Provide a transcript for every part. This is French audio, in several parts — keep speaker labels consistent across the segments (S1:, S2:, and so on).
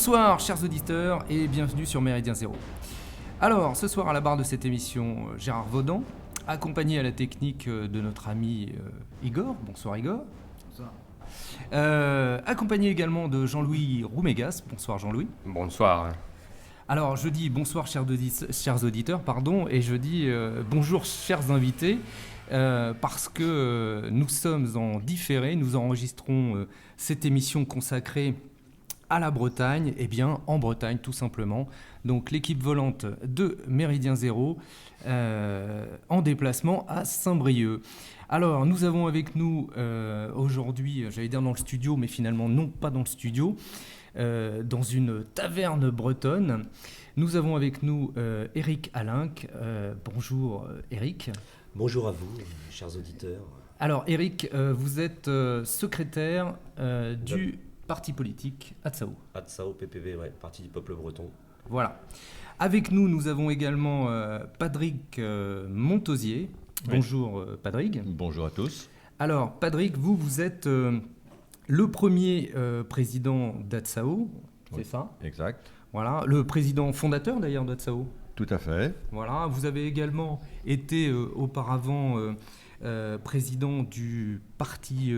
S1: Bonsoir chers auditeurs et bienvenue sur Méridien Zéro. Alors ce soir à la barre de cette émission, Gérard Vaudan, accompagné à la technique de notre ami Igor. Bonsoir Igor.
S2: Bonsoir.
S1: Accompagné également de Jean-Louis Roumégas. Bonsoir Jean-Louis.
S3: Bonsoir.
S1: Alors je dis bonsoir chers auditeurs, et je dis bonjour chers invités, parce que nous sommes en différé, nous enregistrons cette émission consacrée à la Bretagne, en Bretagne tout simplement. Donc l'équipe volante de Méridien Zéro en déplacement à Saint-Brieuc. Alors nous avons avec nous aujourd'hui, j'allais dire dans le studio, mais finalement non pas dans le studio, dans une taverne bretonne. Nous avons avec nous Éric Alinck. Bonjour Éric.
S2: Bonjour à vous, chers auditeurs.
S1: Alors Éric, vous êtes secrétaire du parti politique Atsao.
S2: Atsao, PPV, ouais, Parti du peuple breton.
S1: Voilà. Avec nous, nous avons également Patrick Montosier.
S4: Oui.
S1: Bonjour Patrick.
S4: Bonjour à tous.
S1: Alors Patrick, vous êtes le premier président d'Atsao, c'est
S4: Oui.
S1: ça ?
S4: Exact.
S1: Voilà, le président fondateur d'ailleurs d'Atsao.
S4: Tout à fait.
S1: Voilà, vous avez également été auparavant président du parti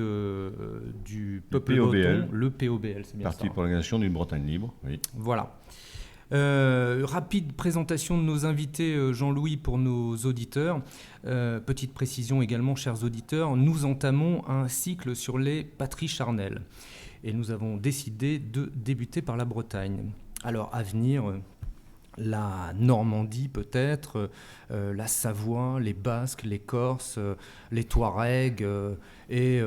S1: du peuple breton, le POBL, c'est bien
S4: Parti
S1: ça.
S4: pour l'organisation d'une Bretagne libre, oui.
S1: Voilà. Rapide présentation de nos invités, Jean-Louis, pour nos auditeurs. Petite précision également, chers auditeurs, nous entamons un cycle sur les patries charnelles. Et nous avons décidé de débuter par la Bretagne. Alors, à venir, la Normandie peut-être, la Savoie, les Basques, les Corses, les Touaregs et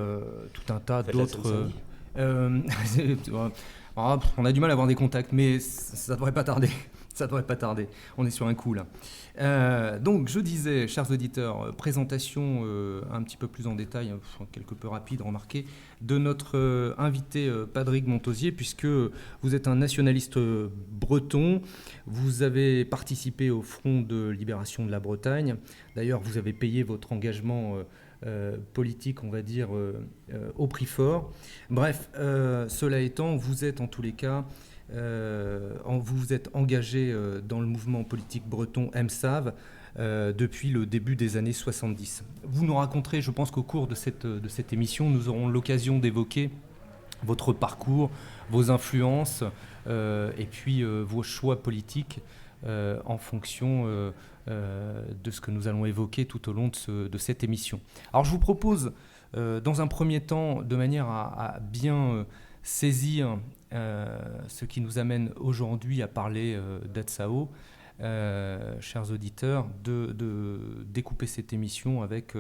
S1: tout un tas d'autres... on a du mal à avoir des contacts, mais ça devrait pas tarder. Ça devrait pas tarder. On est sur un coup là. Donc je disais, chers auditeurs, présentation un petit peu plus en détail, quelque peu rapide, remarquez, de notre invité Patrick Montosier, puisque vous êtes un nationaliste breton. Vous avez participé au Front de libération de la Bretagne. D'ailleurs, vous avez payé votre engagement politique, on va dire, au prix fort. Bref, cela étant, vous êtes en tous les cas, vous êtes engagé dans le mouvement politique breton MSAV depuis le début des années 70. Vous nous raconterez, je pense qu'au cours de cette émission, nous aurons l'occasion d'évoquer votre parcours, vos influences et puis vos choix politiques en fonction de ce que nous allons évoquer tout au long de cette émission. Alors je vous propose, dans un premier temps, de manière à bien saisir ce qui nous amène aujourd'hui à parler d'Atsao, chers auditeurs, de découper cette émission avec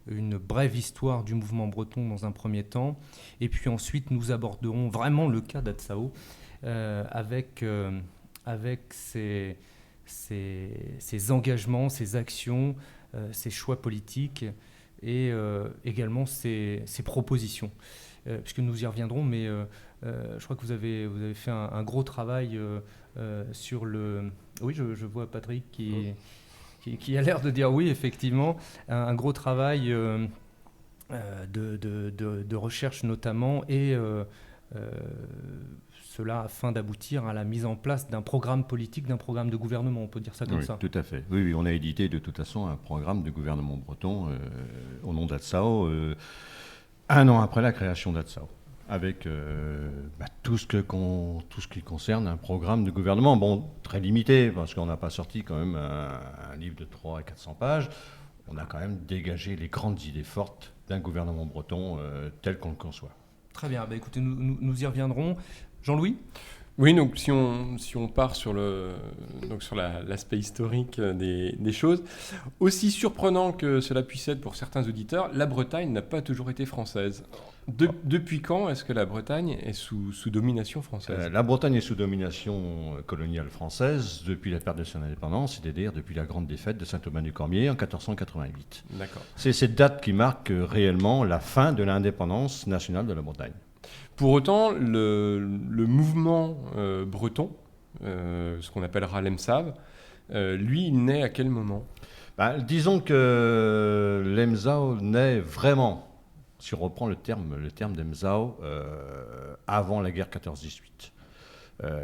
S1: une brève histoire du mouvement breton dans un premier temps, et puis ensuite nous aborderons vraiment le cas d'Atsao avec ses engagements, ses actions, ses choix politiques et également ses propositions. Puisque nous y reviendrons, mais je crois que vous avez fait un gros travail sur le... Oui, je vois Patrick qui a l'air de dire oui, effectivement, un gros travail de recherche notamment, et cela afin d'aboutir à la mise en place d'un programme politique, d'un programme de gouvernement, on peut dire ça comme ça.
S4: Tout à fait. Oui, on a édité de toute façon un programme de gouvernement breton au nom d'Atsao, un an après la création d'Atsao, avec tout ce qui concerne un programme de gouvernement, bon, très limité, parce qu'on n'a pas sorti quand même un livre de 300 à 400 pages. On a quand même dégagé les grandes idées fortes d'un gouvernement breton tel qu'on le conçoit.
S1: Très bien, écoutez, nous y reviendrons. Jean-Louis ?
S3: Oui, donc si on part sur l'aspect historique des choses, aussi surprenant que cela puisse être pour certains auditeurs, la Bretagne n'a pas toujours été française. Depuis quand est-ce que la Bretagne est sous domination française ?
S4: La Bretagne est sous domination coloniale française depuis la perte de son indépendance, c'est-à-dire depuis la grande défaite de Saint-Aubin-du-Cormier en 1488.
S3: D'accord.
S4: C'est cette date qui marque réellement la fin de l'indépendance nationale de la Bretagne.
S3: Pour autant, le mouvement breton, ce qu'on appellera l'EMSAV, lui, il naît à quel moment ?
S4: Disons que l'EMSAO naît vraiment, si on reprend le terme d'EMSAO, avant la guerre 14-18.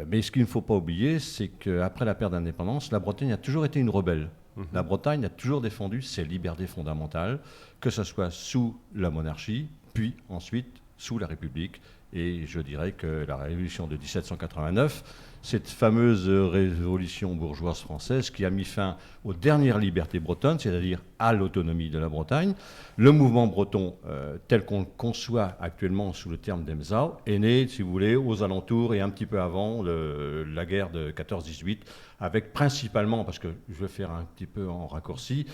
S4: Mais ce qu'il ne faut pas oublier, c'est qu'après la perte d'indépendance, la Bretagne a toujours été une rebelle. La Bretagne a toujours défendu ses libertés fondamentales, que ce soit sous la monarchie, puis ensuite sous la République. Et je dirais que la révolution de 1789, cette fameuse révolution bourgeoise française qui a mis fin aux dernières libertés bretonnes, c'est-à-dire à l'autonomie de la Bretagne, le mouvement breton tel qu'on le conçoit actuellement sous le terme d'Emzao est né, si vous voulez, aux alentours et un petit peu avant la guerre de 14-18, avec principalement, parce que je vais faire un petit peu en raccourci,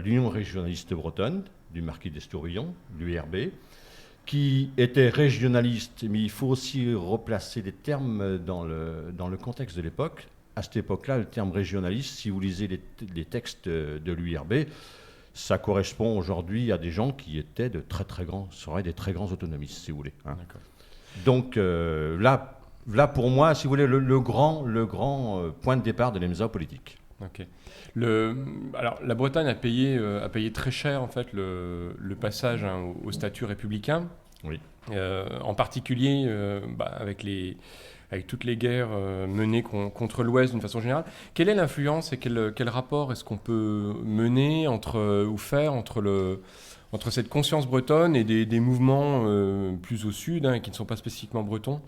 S4: l'Union régionaliste bretonne du marquis d'Estourbillon, l'URB, qui était régionaliste, mais il faut aussi replacer les termes dans le contexte de l'époque. À cette époque-là, le terme régionaliste, si vous lisez les textes de l'URB, ça correspond aujourd'hui à des gens qui étaient de très très grands, seraient des très grands autonomistes, si vous voulez. Hein. Donc là, pour moi, si vous voulez, le grand point de départ de l'EMSA politique.
S3: Ok. Alors, la Bretagne a payé très cher en fait le passage au statut républicain.
S4: Oui.
S3: En particulier avec toutes les guerres menées contre l'Ouest d'une façon générale. Quelle est l'influence et quel rapport est-ce qu'on peut mener entre cette conscience bretonne et des mouvements plus au sud, qui ne sont pas spécifiquement bretons,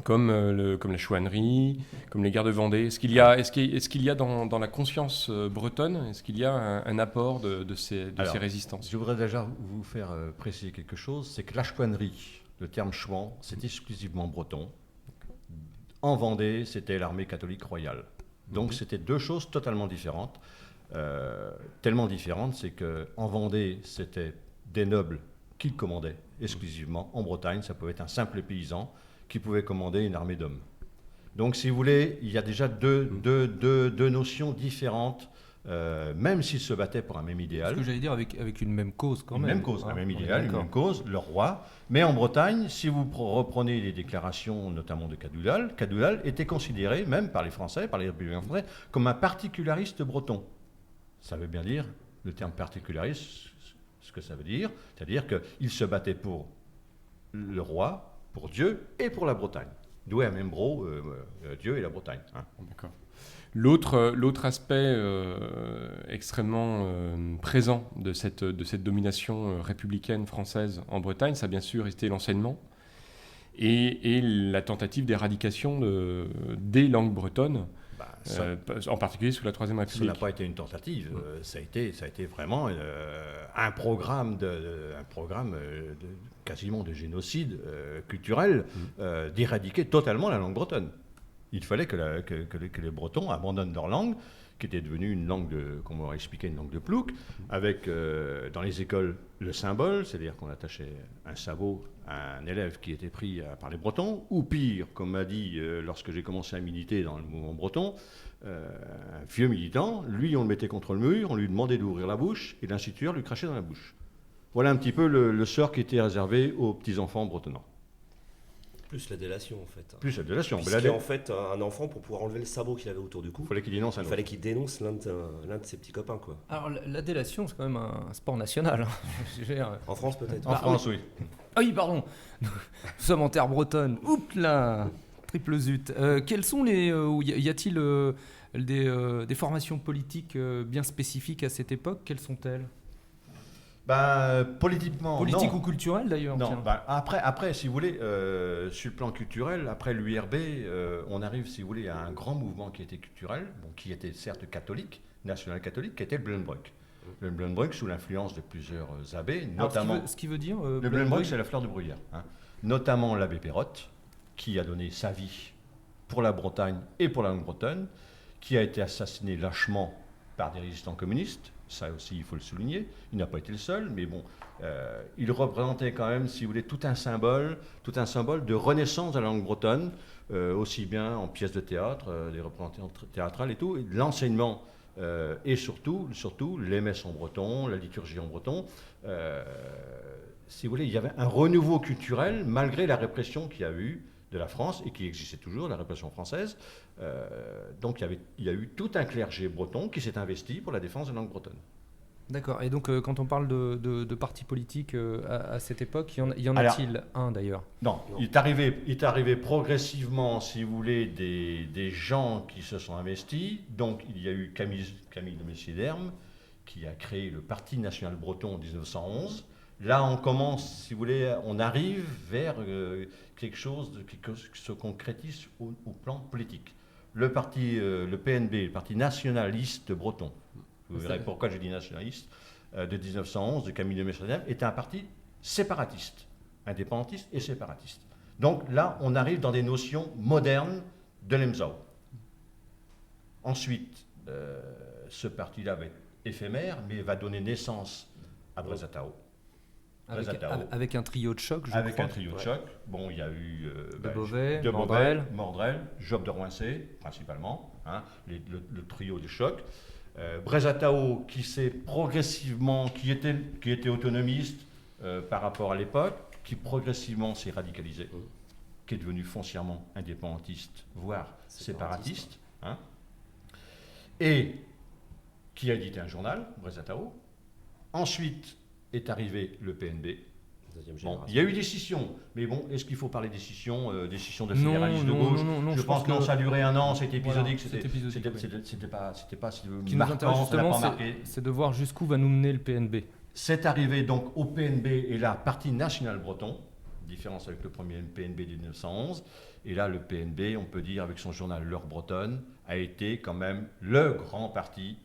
S3: comme la chouannerie, comme les guerres de Vendée? Est-ce qu'il y a dans la conscience bretonne, est-ce qu'il y a un apport de ces résistances?
S4: Je voudrais déjà vous faire préciser quelque chose, c'est que la chouannerie, le terme chouan, c'est exclusivement breton. En Vendée, c'était l'armée catholique royale. Donc c'était deux choses totalement différentes. Tellement différentes, c'est qu'en Vendée, c'était des nobles qui le commandaient exclusivement. En Bretagne, ça pouvait être un simple paysan qui pouvait commander une armée d'hommes. Donc, si vous voulez, il y a déjà deux notions différentes, même s'ils se battaient pour un même idéal.
S1: Ce que j'allais dire avec une même cause quand même.
S4: Une même cause, un même idéal, une même cause, le roi. Mais en Bretagne, si vous reprenez les déclarations, notamment de Cadoudal, Cadoudal était considéré, même par les Français, par les républicains français, comme un particulariste breton. Ça veut bien dire, le terme particulariste, ce que ça veut dire, c'est-à-dire qu'il se battait pour le roi, pour Dieu et pour la Bretagne. D'où un même bro, Dieu et la Bretagne. Hein.
S3: D'accord. L'autre aspect extrêmement présent de cette domination républicaine française en Bretagne, ça a bien sûr été l'enseignement et la tentative d'éradication des langues bretonnes, en particulier sous la Troisième République.
S4: Ça n'a pas été une tentative, ça a été vraiment un programme quasiment de génocide culturel, d'éradiquer totalement la langue bretonne. Il fallait que les Bretons abandonnent leur langue, qui était devenue une langue comme on va expliquer, une langue de plouc, avec dans les écoles le symbole, c'est-à-dire qu'on attachait un sabot à un élève qui était pris par les Bretons, ou pire, comme m'a dit lorsque j'ai commencé à militer dans le mouvement breton, un vieux militant, lui on le mettait contre le mur, on lui demandait d'ouvrir la bouche, et l'instituteur lui crachait dans la bouche. Voilà un petit peu le sort qui était réservé aux petits-enfants bretonnants.
S2: Plus la délation, en fait.
S4: Plus la délation.
S2: Puisqu'en fait, un enfant, pour pouvoir enlever le sabot qu'il avait autour du cou,
S4: il fallait qu'il dénonce
S2: l'un de ses petits copains, quoi.
S1: Alors, la délation, c'est quand même un sport national.
S2: En France, peut-être.
S4: En France, oui.
S1: Ah oui, pardon. Nous sommes en terre bretonne. Oups là, triple zut. Quels sont y a-t-il des formations politiques bien spécifiques à cette époque? Quelles sont-elles?
S4: Politiquement,
S1: politique
S4: non.
S1: ou culturelle d'ailleurs?
S4: Non, après, si vous voulez, sur le plan culturel, après l'URB, on arrive, si vous voulez, à un grand mouvement qui était culturel, qui était certes catholique, national-catholique, qui était le Blunbrock. Le Blunbrock sous l'influence de plusieurs abbés, notamment...
S1: Alors, ce qui veut dire...
S4: le Blunbrock, c'est la fleur de bruyère. Hein. Notamment l'abbé Pérotte, qui a donné sa vie pour la Bretagne et pour la langue bretonne, qui a été assassiné lâchement par des résistants communistes. Ça aussi, il faut le souligner. Il n'a pas été le seul, mais bon, il représentait quand même, si vous voulez, tout un symbole de renaissance de la langue bretonne, aussi bien en pièces de théâtre, des représentations théâtrales et tout, et de l'enseignement, et surtout, les messes en breton, la liturgie en breton. Si vous voulez, il y avait un renouveau culturel, malgré la répression qu'il y a eu de la France, et qui existait toujours, la répression française. Donc il y a eu tout un clergé breton qui s'est investi pour la défense de la langue bretonne.
S1: D'accord. Et donc, quand on parle de partis politiques à cette époque, il y en
S4: Alors,
S1: a-t-il un d'ailleurs?
S4: Non, il est arrivé progressivement, si vous voulez, des gens qui se sont investis. Donc, il y a eu Camille de Messier-Derme, qui a créé le Parti national breton en 1911. Là, on commence, si vous voulez, on arrive vers quelque chose qui se concrétise au plan politique. Le PNB, le Parti nationaliste breton, vous verrez pourquoi je dis nationaliste, de 1911, de Camille de Messier-Derme, était un parti séparatiste, indépendantiste et séparatiste. Donc là, on arrive dans des notions modernes de l'Emzao. Ensuite, ce parti-là va être éphémère, mais va donner naissance à Brézatao.
S1: Avec un trio de choc, je
S4: Avec
S1: crois.
S4: un trio de choc. Bon, il y a eu
S1: De Beauvais,
S4: Mordrel, Job de Roincé, principalement, hein, le trio de choc. Brézatao, qui s'est progressivement, qui était autonomiste par rapport à l'époque, qui progressivement s'est radicalisé, qui est devenu foncièrement indépendantiste, voire séparatiste, hein, et qui a édité un journal, Brézatao. Ensuite est arrivé le PNB. Bon, il y a eu des scissions, mais bon, est-ce qu'il faut parler des scissions de fédéralistes de gauche?
S1: Non,
S4: je pense que ça a duré un an, c'était épisodique,
S1: voilà,
S4: c'était pas
S1: qui nous intéresse justement, c'est de voir jusqu'où va nous mener le PNB.
S4: C'est arrivé donc au PNB et là, Parti national breton, différence avec le premier PNB de 1911, et là le PNB, on peut dire avec son journal L'Heure bretonne, a été quand même le grand parti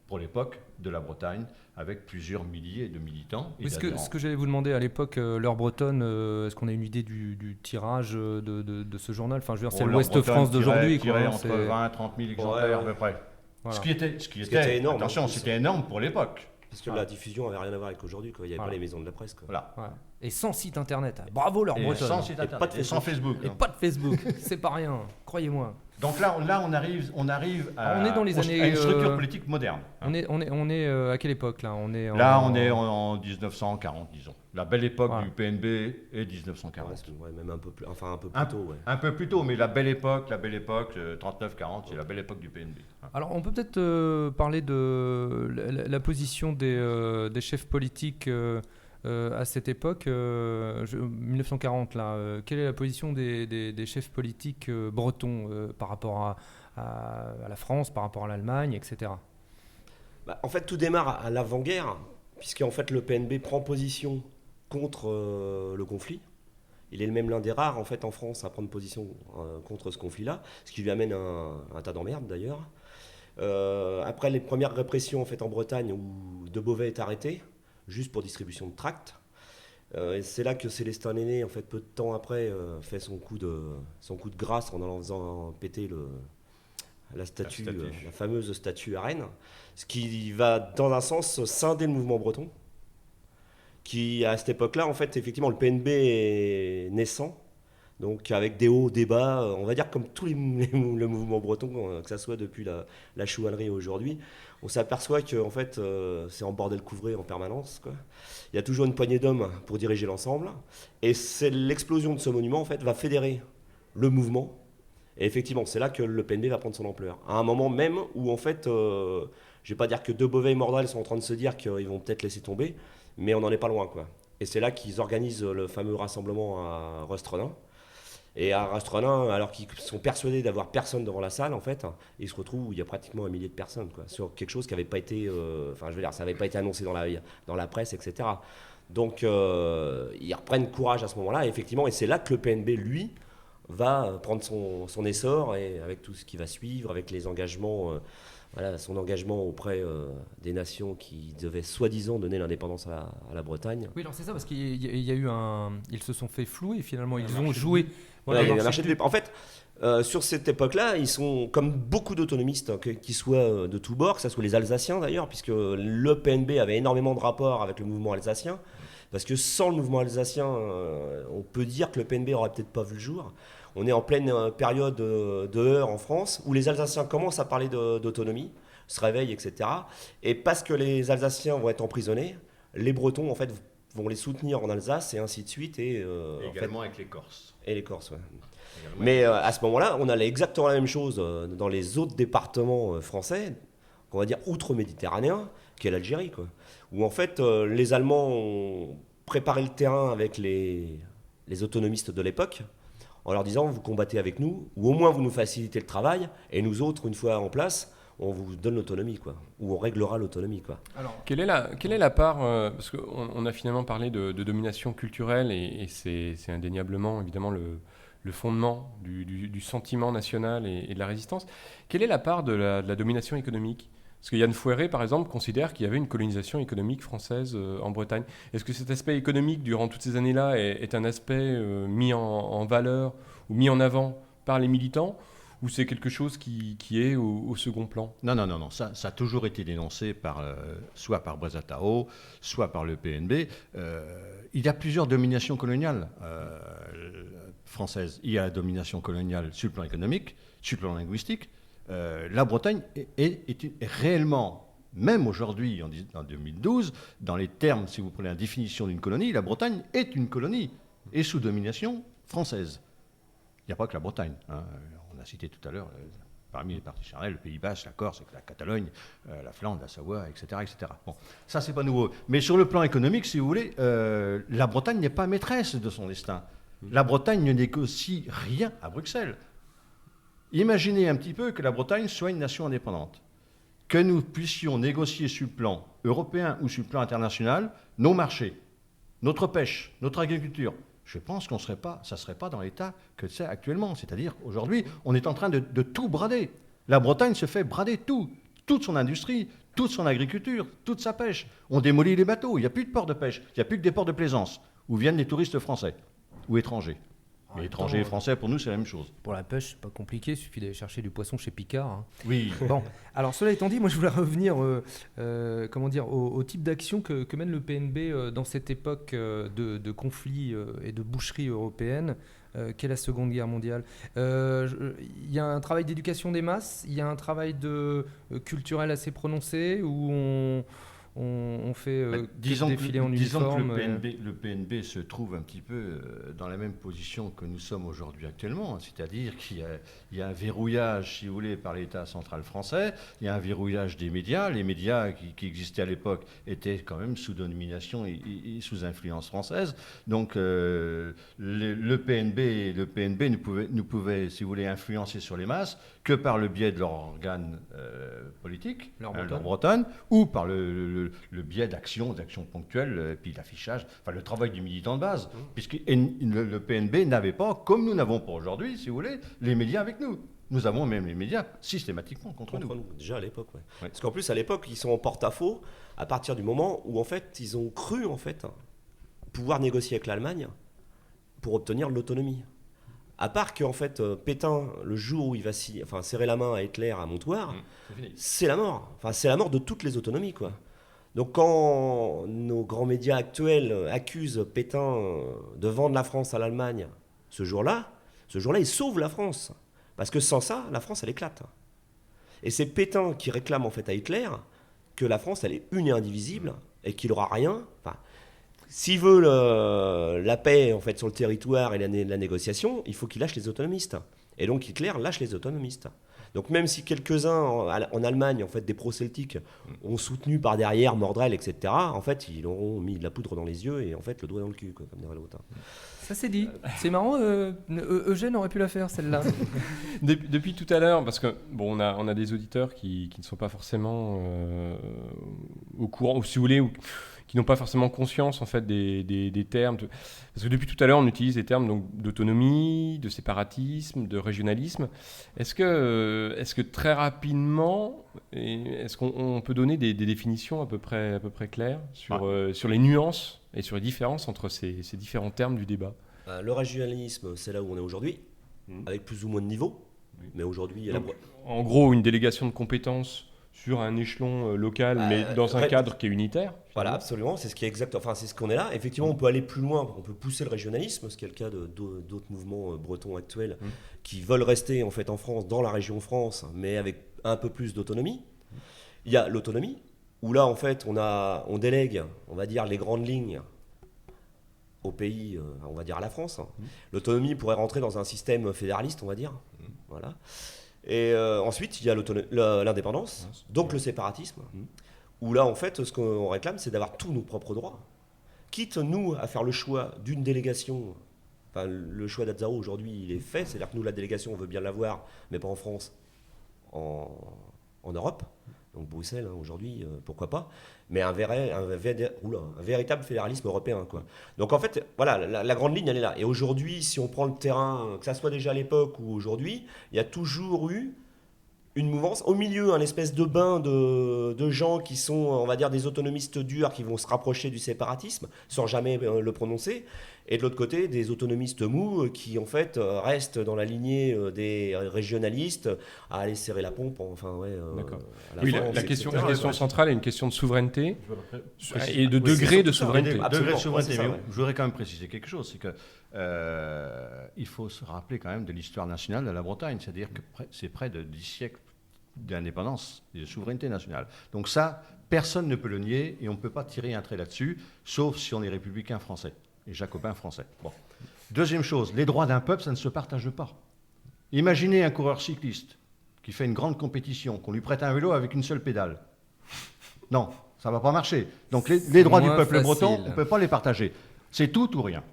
S4: pour l'époque de la Bretagne, avec plusieurs milliers de militants. Et
S1: ce que j'allais vous demander à l'époque, L'Heure bretonne, est-ce qu'on a une idée du tirage de ce journal? Enfin, je veux dire, c'est l'Ouest France d'aujourd'hui.
S4: Tirait entre 20 et 30 000 exemplaires à peu près.
S2: Voilà.
S4: Ce qui était énorme. Attention, c'était énorme pour l'époque.
S2: Parce que la diffusion n'avait rien à voir avec aujourd'hui. Il n'y avait pas les maisons de la presse.
S4: Voilà.
S1: Et sans site internet. Bravo L'Heure bretonne.
S4: Sans site internet. Et sans Facebook.
S1: Et pas de Facebook. C'est pas rien. Croyez-moi.
S4: Donc là, on arrive à une structure politique moderne.
S1: Hein. On est à quelle époque là?
S4: On est en 1940, disons. La belle époque du PNB est 1940.
S2: Ouais, même un peu plus, un peu plus tôt. Ouais.
S4: Un peu plus tôt, mais la belle époque, 39-40, c'est la belle époque du PNB.
S1: Alors, on peut peut-être parler de la position des chefs politiques à cette époque, 1940, là. Quelle est la position des chefs politiques bretons par rapport à la France, par rapport à l'Allemagne, etc.
S2: En fait, tout démarre à l'avant-guerre, puisqu'en fait, le PNB prend position contre le conflit. Il est même l'un des rares en fait en France à prendre position contre ce conflit-là, ce qui lui amène un tas d'emmerdes d'ailleurs. Après les premières répressions en fait en Bretagne où De Beauvais est arrêté, juste pour distribution de tracts, et c'est là que Célestin Néné en fait peu de temps après fait son coup de grâce en allant faisant péter la fameuse statue à Rennes, ce qui va dans un sens scinder le mouvement breton. Qui, à cette époque-là, en fait, effectivement, le PNB est naissant, donc avec des hauts, des bas, on va dire comme tout le mouvement breton, que ça soit depuis la chouannerie aujourd'hui, on s'aperçoit que en fait, c'est en bordel couvré en permanence, quoi. Il y a toujours une poignée d'hommes pour diriger l'ensemble, et c'est l'explosion de ce monument, en fait, va fédérer le mouvement, et effectivement, c'est là que le PNB va prendre son ampleur. À un moment même où, en fait, je ne vais pas dire que De Beauvais et Mordrel sont en train de se dire qu'ils vont peut-être laisser tomber, mais on n'en est pas loin, quoi. Et c'est là qu'ils organisent le fameux rassemblement à Rostrenain. Et à Rostrenain, alors qu'ils sont persuadés d'avoir personne devant la salle, en fait, ils se retrouvent où il y a pratiquement 1 millier de personnes, quoi, sur quelque chose qui n'avait pas été, ça n'avait pas été annoncé dans la presse, etc. Donc, ils reprennent courage à ce moment-là, effectivement, et c'est là que le PNB, lui, va prendre son essor, et avec tout ce qui va suivre, avec les engagements... son engagement auprès des nations qui devaient soi-disant donner l'indépendance à la Bretagne.
S1: Oui, alors c'est ça, parce qu'il y a eu ils se sont fait flouer, finalement, ils ont joué.
S2: Voilà, il y a un marché de... En fait, sur cette époque-là, ils sont comme beaucoup d'autonomistes, qui soient de tous bords, que ce soit les Alsaciens d'ailleurs, puisque le PNB avait énormément de rapports avec le mouvement alsacien, parce que sans le mouvement alsacien, on peut dire que le PNB n'aurait peut-être pas vu le jour. On est en pleine période de heurts en France, où les Alsaciens commencent à parler d'autonomie, se réveillent, etc. Et parce que les Alsaciens vont être emprisonnés, les Bretons, en fait, vont les soutenir en Alsace, et ainsi de suite. Et
S4: également avec les Corses.
S2: Et les Corses, ouais. Mais à ce moment-là, on a exactement la même chose dans les autres départements français, qu'on va dire outre-méditerranéen, qui est l'Algérie, quoi. Où en fait, les Allemands ont préparé le terrain avec les autonomistes de l'époque, en leur disant vous combattez avec nous, ou au moins vous nous facilitez le travail, et nous autres, une fois en place, on vous donne l'autonomie, quoi, ou on réglera l'autonomie, quoi.
S1: Alors,
S3: Quelle est la part, parce qu'on a finalement parlé de domination culturelle, et c'est indéniablement évidemment le fondement du sentiment national et de la résistance. Quelle est la part de la domination économique ? Parce que Yann Fouéré, par exemple, considère qu'il y avait une colonisation économique française en Bretagne. Est-ce que cet aspect économique, durant toutes ces années-là, est un aspect mis en valeur ou mis en avant par les militants, ou c'est quelque chose qui est au second plan ?
S4: Non. Ça a toujours été dénoncé soit par Brazatao, soit par le PNB. Il y a plusieurs dominations coloniales françaises. Il y a la domination coloniale sur le plan économique, sur le plan linguistique. La Bretagne est réellement, même aujourd'hui, en 2012, dans les termes, si vous prenez la définition d'une colonie, la Bretagne est une colonie et sous domination française. Il n'y a pas que la Bretagne. On a cité tout à l'heure, parmi les parties charnelles, le Pays Basque, la Corse, la Catalogne, la Flandre, la Savoie, etc. Bon, ça, c'est pas nouveau. Mais sur le plan économique, si vous voulez, la Bretagne n'est pas maîtresse de son destin. La Bretagne ne négocie rien à Bruxelles. Imaginez un petit peu que la Bretagne soit une nation indépendante, que nous puissions négocier sur le plan européen ou sur le plan international nos marchés, notre pêche, notre agriculture. Je pense ça ne serait pas dans l'état que c'est actuellement. C'est-à-dire, aujourd'hui, on est en train de tout brader. La Bretagne se fait brader toute son industrie, toute son agriculture, toute sa pêche. On démolit les bateaux, il n'y a plus de ports de pêche, il n'y a plus que des ports de plaisance, où viennent les touristes français ou étrangers. Mais étrangers et français, pour nous, c'est la même chose.
S1: pour la pêche, c'est pas compliqué, il suffit d'aller chercher du poisson chez Picard, hein.
S4: Oui.
S1: Bon, alors cela étant dit, moi je voulais revenir au type d'action que mène le PNB dans cette époque de conflits et de boucheries européennes qu'est la Seconde Guerre mondiale. Il y a un travail d'éducation des masses, il y a un travail culturel assez prononcé où on fait défiler en uniforme.
S4: Disons que le PNB se trouve un petit peu dans la même position que nous sommes aujourd'hui actuellement, c'est-à-dire qu'il y a un verrouillage, si vous voulez, par l'État central français, il y a un verrouillage des médias. Les médias qui existaient à l'époque étaient quand même sous domination et sous influence française. Donc le PNB ne pouvait, si vous voulez, influencer sur les masses que par le biais de leur organe politique, leur bretonne, ou par le biais d'actions ponctuelles, puis l'affichage, enfin le travail du militant de base, puisque le PNB n'avait pas, comme nous n'avons pas aujourd'hui, si vous voulez, les médias avec nous. Nous avons même les médias systématiquement contre nous.
S2: Déjà à l'époque, ouais. Parce qu'en plus, à l'époque, ils sont en porte-à-faux à partir du moment où, en fait, ils ont cru, en fait, pouvoir négocier avec l'Allemagne pour obtenir l'autonomie. À part qu'en fait, Pétain, le jour où il va serrer la main à Hitler à Montoire, c'est la mort. Enfin, c'est la mort de toutes les autonomies, quoi. Donc quand nos grands médias actuels accusent Pétain de vendre la France à l'Allemagne ce jour-là, il sauve la France. Parce que sans ça, la France, elle éclate. Et c'est Pétain qui réclame en fait à Hitler que la France, elle est une et indivisible et qu'il n'aura rien. Enfin, s'il veut la paix en fait, sur le territoire et la négociation, il faut qu'il lâche les autonomistes. Et donc Hitler lâche les autonomistes. Donc même si quelques-uns en Allemagne, en fait, des pro-celtiques, ont soutenu par derrière Mordrel, etc., en fait, ils auront mis de la poudre dans les yeux et en fait le doigt dans le cul, quoi, comme dirait l'autre.
S1: Ça c'est dit. C'est marrant, Eugène aurait pu la faire celle-là.
S3: Depuis tout à l'heure, parce que bon, on a des auditeurs qui ne sont pas forcément au courant, ou si vous voulez, ou qui n'ont pas forcément conscience en fait des termes. Parce que depuis tout à l'heure, on utilise des termes donc d'autonomie, de séparatisme, de régionalisme. Est-ce que très rapidement, est-ce qu'on peut donner des définitions à peu près claires sur les nuances et sur les différences entre ces différents termes du débat?
S2: Le régionalisme, c'est là où on est aujourd'hui, avec plus ou moins de niveaux. Oui. Mais aujourd'hui,
S3: en gros, une délégation de compétences sur un échelon local, mais dans un cadre qui est unitaire.
S2: Voilà, absolument, c'est ce qui est exact. Enfin, c'est ce qu'on est là. Effectivement, on peut aller plus loin, on peut pousser le régionalisme, ce qui est le cas d'autres mouvements bretons actuels qui veulent rester en fait en France, dans la région France, mais avec un peu plus d'autonomie. Il y a l'autonomie, où là, en fait, on délègue, on va dire, les grandes lignes au pays, on va dire à la France. L'autonomie pourrait rentrer dans un système fédéraliste, on va dire. Voilà. Et ensuite, il y a l'indépendance, donc le séparatisme, où là, en fait, ce qu'on réclame, c'est d'avoir tous nos propres droits. Quitte, nous, à faire le choix d'une délégation. Enfin, le choix d'Azzao, aujourd'hui, il est fait. C'est-à-dire que nous, la délégation, on veut bien l'avoir, mais pas en France, en Europe. Donc Bruxelles, aujourd'hui, pourquoi pas. Mais un véritable fédéralisme européen, quoi. Donc en fait, voilà, la grande ligne, elle est là. Et aujourd'hui, si on prend le terrain, que ça soit déjà à l'époque ou aujourd'hui, il y a toujours eu une mouvance, au milieu, un espèce de bain de gens qui sont, on va dire, des autonomistes durs qui vont se rapprocher du séparatisme sans jamais le prononcer, et de l'autre côté, des autonomistes mous qui, en fait, restent dans la lignée des régionalistes à aller serrer la pompe,
S3: D'accord.
S2: à la
S3: Oui,
S2: France,
S3: la question
S2: etc.
S3: centrale est une question de souveraineté et de
S2: Oui,
S3: degré
S2: c'est
S3: de
S2: ça,
S3: souveraineté.
S2: absolument.
S4: Degré de souveraineté,
S2: c'est ça,
S4: mais
S2: ouais.
S4: je voudrais quand même préciser quelque chose, c'est que il faut se rappeler quand même de l'histoire nationale de la Bretagne, c'est-à-dire que c'est près de 10 siècles d'indépendance et de souveraineté nationale. Donc ça, personne ne peut le nier et on ne peut pas tirer un trait là-dessus, sauf si on est républicain français et jacobin français. Bon. Deuxième chose, les droits d'un peuple, ça ne se partage pas. Imaginez un coureur cycliste qui fait une grande compétition, qu'on lui prête un vélo avec une seule pédale. Non, ça ne va pas marcher. Donc les droits du
S1: moins
S4: peuple
S1: facile.
S4: breton, on ne peut pas les partager. C'est tout ou rien.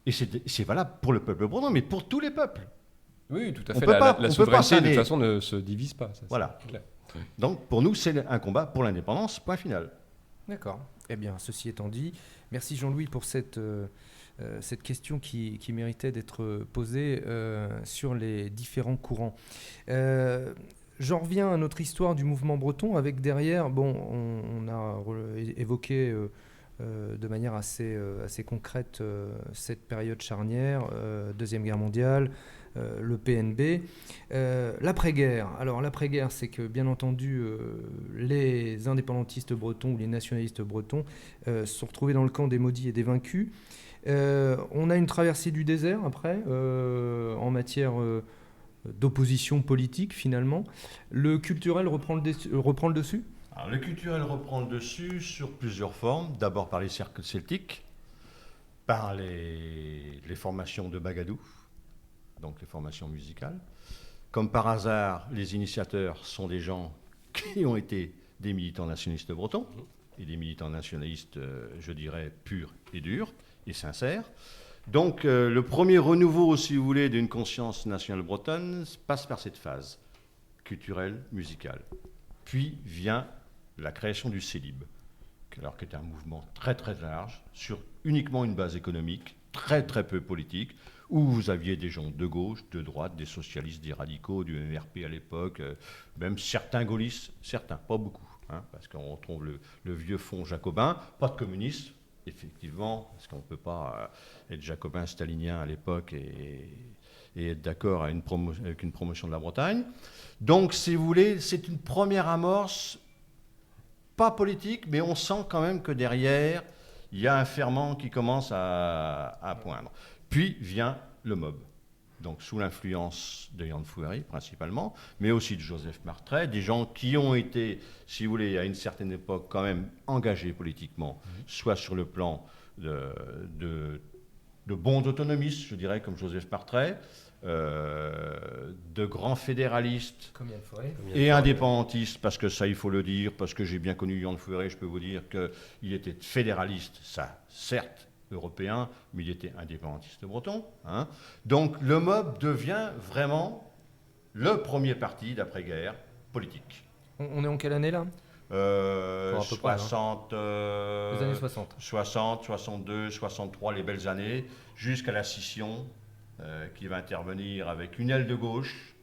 S4: Et c'est valable pour le peuple breton, mais pour tous les peuples.
S3: Oui, tout à
S4: On
S3: fait.
S4: peut pas-
S3: La
S4: on peut
S3: souveraineté,
S4: pas
S3: de
S4: scinder.
S3: toute façon, ne se divise pas. Ça,
S4: Voilà.
S3: c'est clair.
S4: Donc pour nous, c'est un combat pour l'indépendance, point final.
S1: D'accord. Eh bien, ceci étant dit, merci Jean-Louis pour cette question qui méritait d'être posée sur les différents courants. J'en reviens à notre histoire du mouvement breton avec derrière, on a évoqué de manière assez concrète cette période charnière, Deuxième Guerre mondiale, le PNB. L'après-guerre. Alors l'après-guerre, c'est que bien entendu, les indépendantistes bretons ou les nationalistes bretons se sont retrouvés dans le camp des maudits et des vaincus. On a une traversée du désert après, en matière d'opposition politique finalement. Le culturel reprend le dessus.
S4: Alors, le culturel reprend le dessus sur plusieurs formes. D'abord par les cercles celtiques, par les formations de Bagadou, donc les formations musicales. Comme par hasard, les initiateurs sont des gens qui ont été des militants nationalistes bretons, et des militants nationalistes, je dirais, purs et durs, et sincères. Donc le premier renouveau, si vous voulez, d'une conscience nationale bretonne passe par cette phase culturelle, musicale. Puis vient la création du Célib, alors qui est un mouvement très très large, sur uniquement une base économique, très très peu politique, où vous aviez des gens de gauche, de droite, des socialistes, des radicaux, du MRP à l'époque, même certains gaullistes, certains, pas beaucoup, parce qu'on retrouve le vieux fond jacobin, pas de communistes, effectivement, parce qu'on ne peut pas être jacobin stalinien à l'époque et être d'accord avec une promotion de la Bretagne. Donc, si vous voulez, c'est une première amorce, pas politique, mais on sent quand même que derrière, il y a un ferment qui commence à poindre. Puis vient le mob, donc sous l'influence de Yann Fouéry principalement, mais aussi de Joseph Martret, des gens qui ont été, si vous voulez, à une certaine époque quand même engagés politiquement, soit sur le plan de bons autonomistes, je dirais, comme Joseph Martret, de grands fédéralistes
S1: Comme Yann Fouéry.
S4: et indépendantistes, parce que ça, il faut le dire, parce que j'ai bien connu Yann Fouéry, je peux vous dire qu'il était fédéraliste, ça, certes, européen, mais il était indépendantiste breton. Donc le MOB devient vraiment le premier parti d'après-guerre politique.
S1: On est en quelle année là? À peu près,
S4: 60,
S1: Les années 60.
S4: 60, 62, 63, les belles années, jusqu'à la scission qui va intervenir avec une aile de gauche.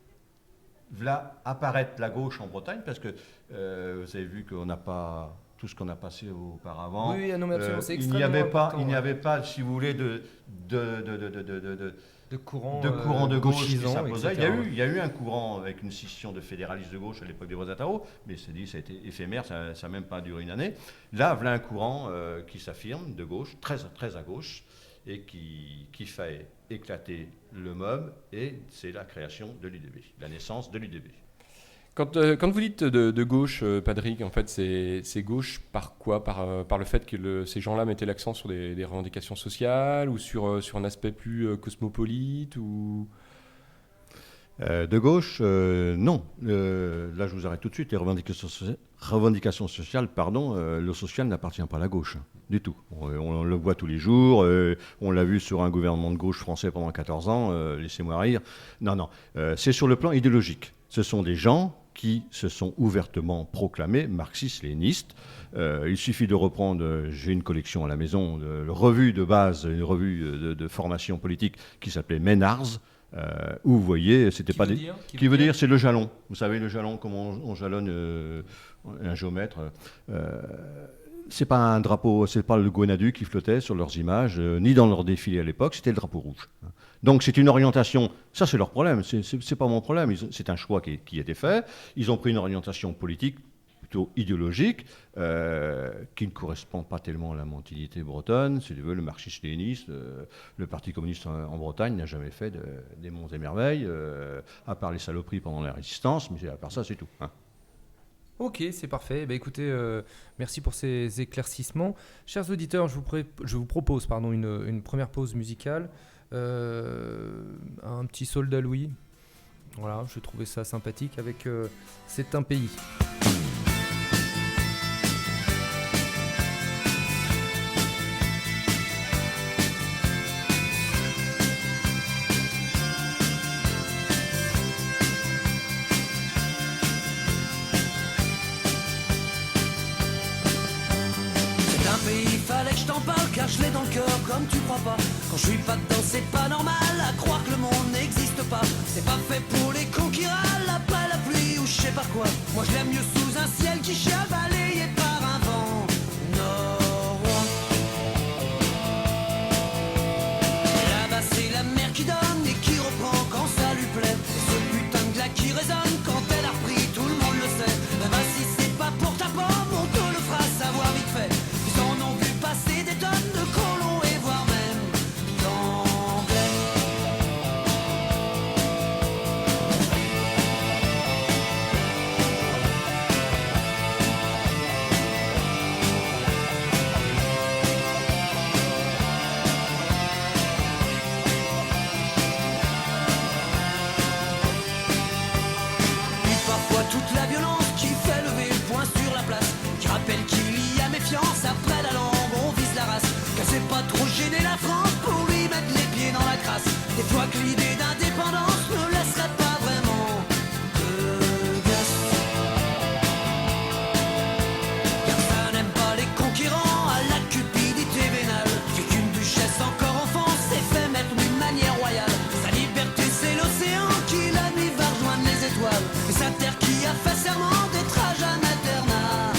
S4: Là apparaître la gauche en Bretagne, parce que vous avez vu qu'on n'a pas tout ce qu'on a passé auparavant.
S1: Oui, non, mais absolument, c'est
S4: il n'y avait
S1: extrêmement
S4: pas, si vous voulez, de
S1: courant
S4: de gauche qui
S1: gauchisant,
S4: s'imposait.
S1: etc.
S4: Il y a eu un courant avec une scission de fédéralistes de gauche à l'époque des Brosatao, mais c'est dit, ça a été éphémère, ça n'a même pas duré une année. Là, voilà un courant qui s'affirme de gauche, très, très à gauche, et qui fait éclater le MOB, et c'est la création de l'UDB, la naissance de l'UDB.
S3: Quand vous dites de gauche, Patrick, en fait, c'est gauche par quoi? Par le fait que ces gens-là mettaient l'accent sur des revendications sociales ou sur un aspect plus cosmopolite ou...
S4: De gauche, non. Là, je vous arrête tout de suite. Les revendications sociales, le social n'appartient pas à la gauche, du tout. On le voit tous les jours. On l'a vu sur un gouvernement de gauche français pendant 14 ans. Laissez-moi rire. Non. C'est sur le plan idéologique. Ce sont des gens qui se sont ouvertement proclamés marxistes-léninistes. Il suffit de reprendre, j'ai une collection à la maison, de revue de base, une revue de formation politique qui s'appelait Ménards, où vous voyez, c'était pas des... Qui veut dire, c'est le jalon. Vous savez, le jalon, comment on jalonne un géomètre. C'est pas un drapeau, c'est pas le Gwenadu qui flottait sur leurs images, ni dans leur défilé à l'époque, c'était le drapeau rouge. Donc c'est une orientation, ça c'est leur problème, c'est pas mon problème, c'est un choix qui a été fait. Ils ont pris une orientation politique plutôt idéologique, qui ne correspond pas tellement à la mentalité bretonne. Si tu veux, le marxiste-léniniste, le Parti communiste en Bretagne n'a jamais fait des monts et merveilles, à part les saloperies pendant la résistance, mais à part ça, c'est tout.
S1: Ok, c'est parfait. Écoutez, merci pour ces éclaircissements. Chers auditeurs, je vous propose une première pause musicale, un petit soldat Louis. Voilà, je trouvais ça sympathique avec C'est un pays.
S5: Car je l'ai dans le cœur comme tu crois pas. Quand je suis pas dedans c'est pas normal. À croire que le monde n'existe pas. C'est pas fait pour les cons qui râlent après la pluie ou je sais pas quoi. Moi je l'aime mieux sous un ciel qui chiale, balayé par un vent norois. Là-bas c'est la mer qui donne et qui reprend quand ça lui plaît. Et ce putain de glas qui résonne quand elle a repris, tout le monde le sait. Là-bas si c'est pas pour ta pomme, on te le fera savoir vite fait. Ils en ont vu passer des tonnes de colons et voire même d'anglais. Puis parfois toute la violence qui fait lever le poing sur la place, qui rappelle qu'il y a méfiance après la langue, on vise la race. Qu'elle sait pas trop gêner la France pour lui mettre les pieds dans la crasse. Des fois que l'idée d'indépendance ne laisserait pas vraiment de glace. Car ça n'aime pas les conquérants à la cupidité vénale. Vu qu'une duchesse encore enfant s'est fait mettre d'une manière royale. Sa liberté c'est l'océan qui la nuit va rejoindre les étoiles. Et sa terre qui a fait serment d'être à jamais internationale.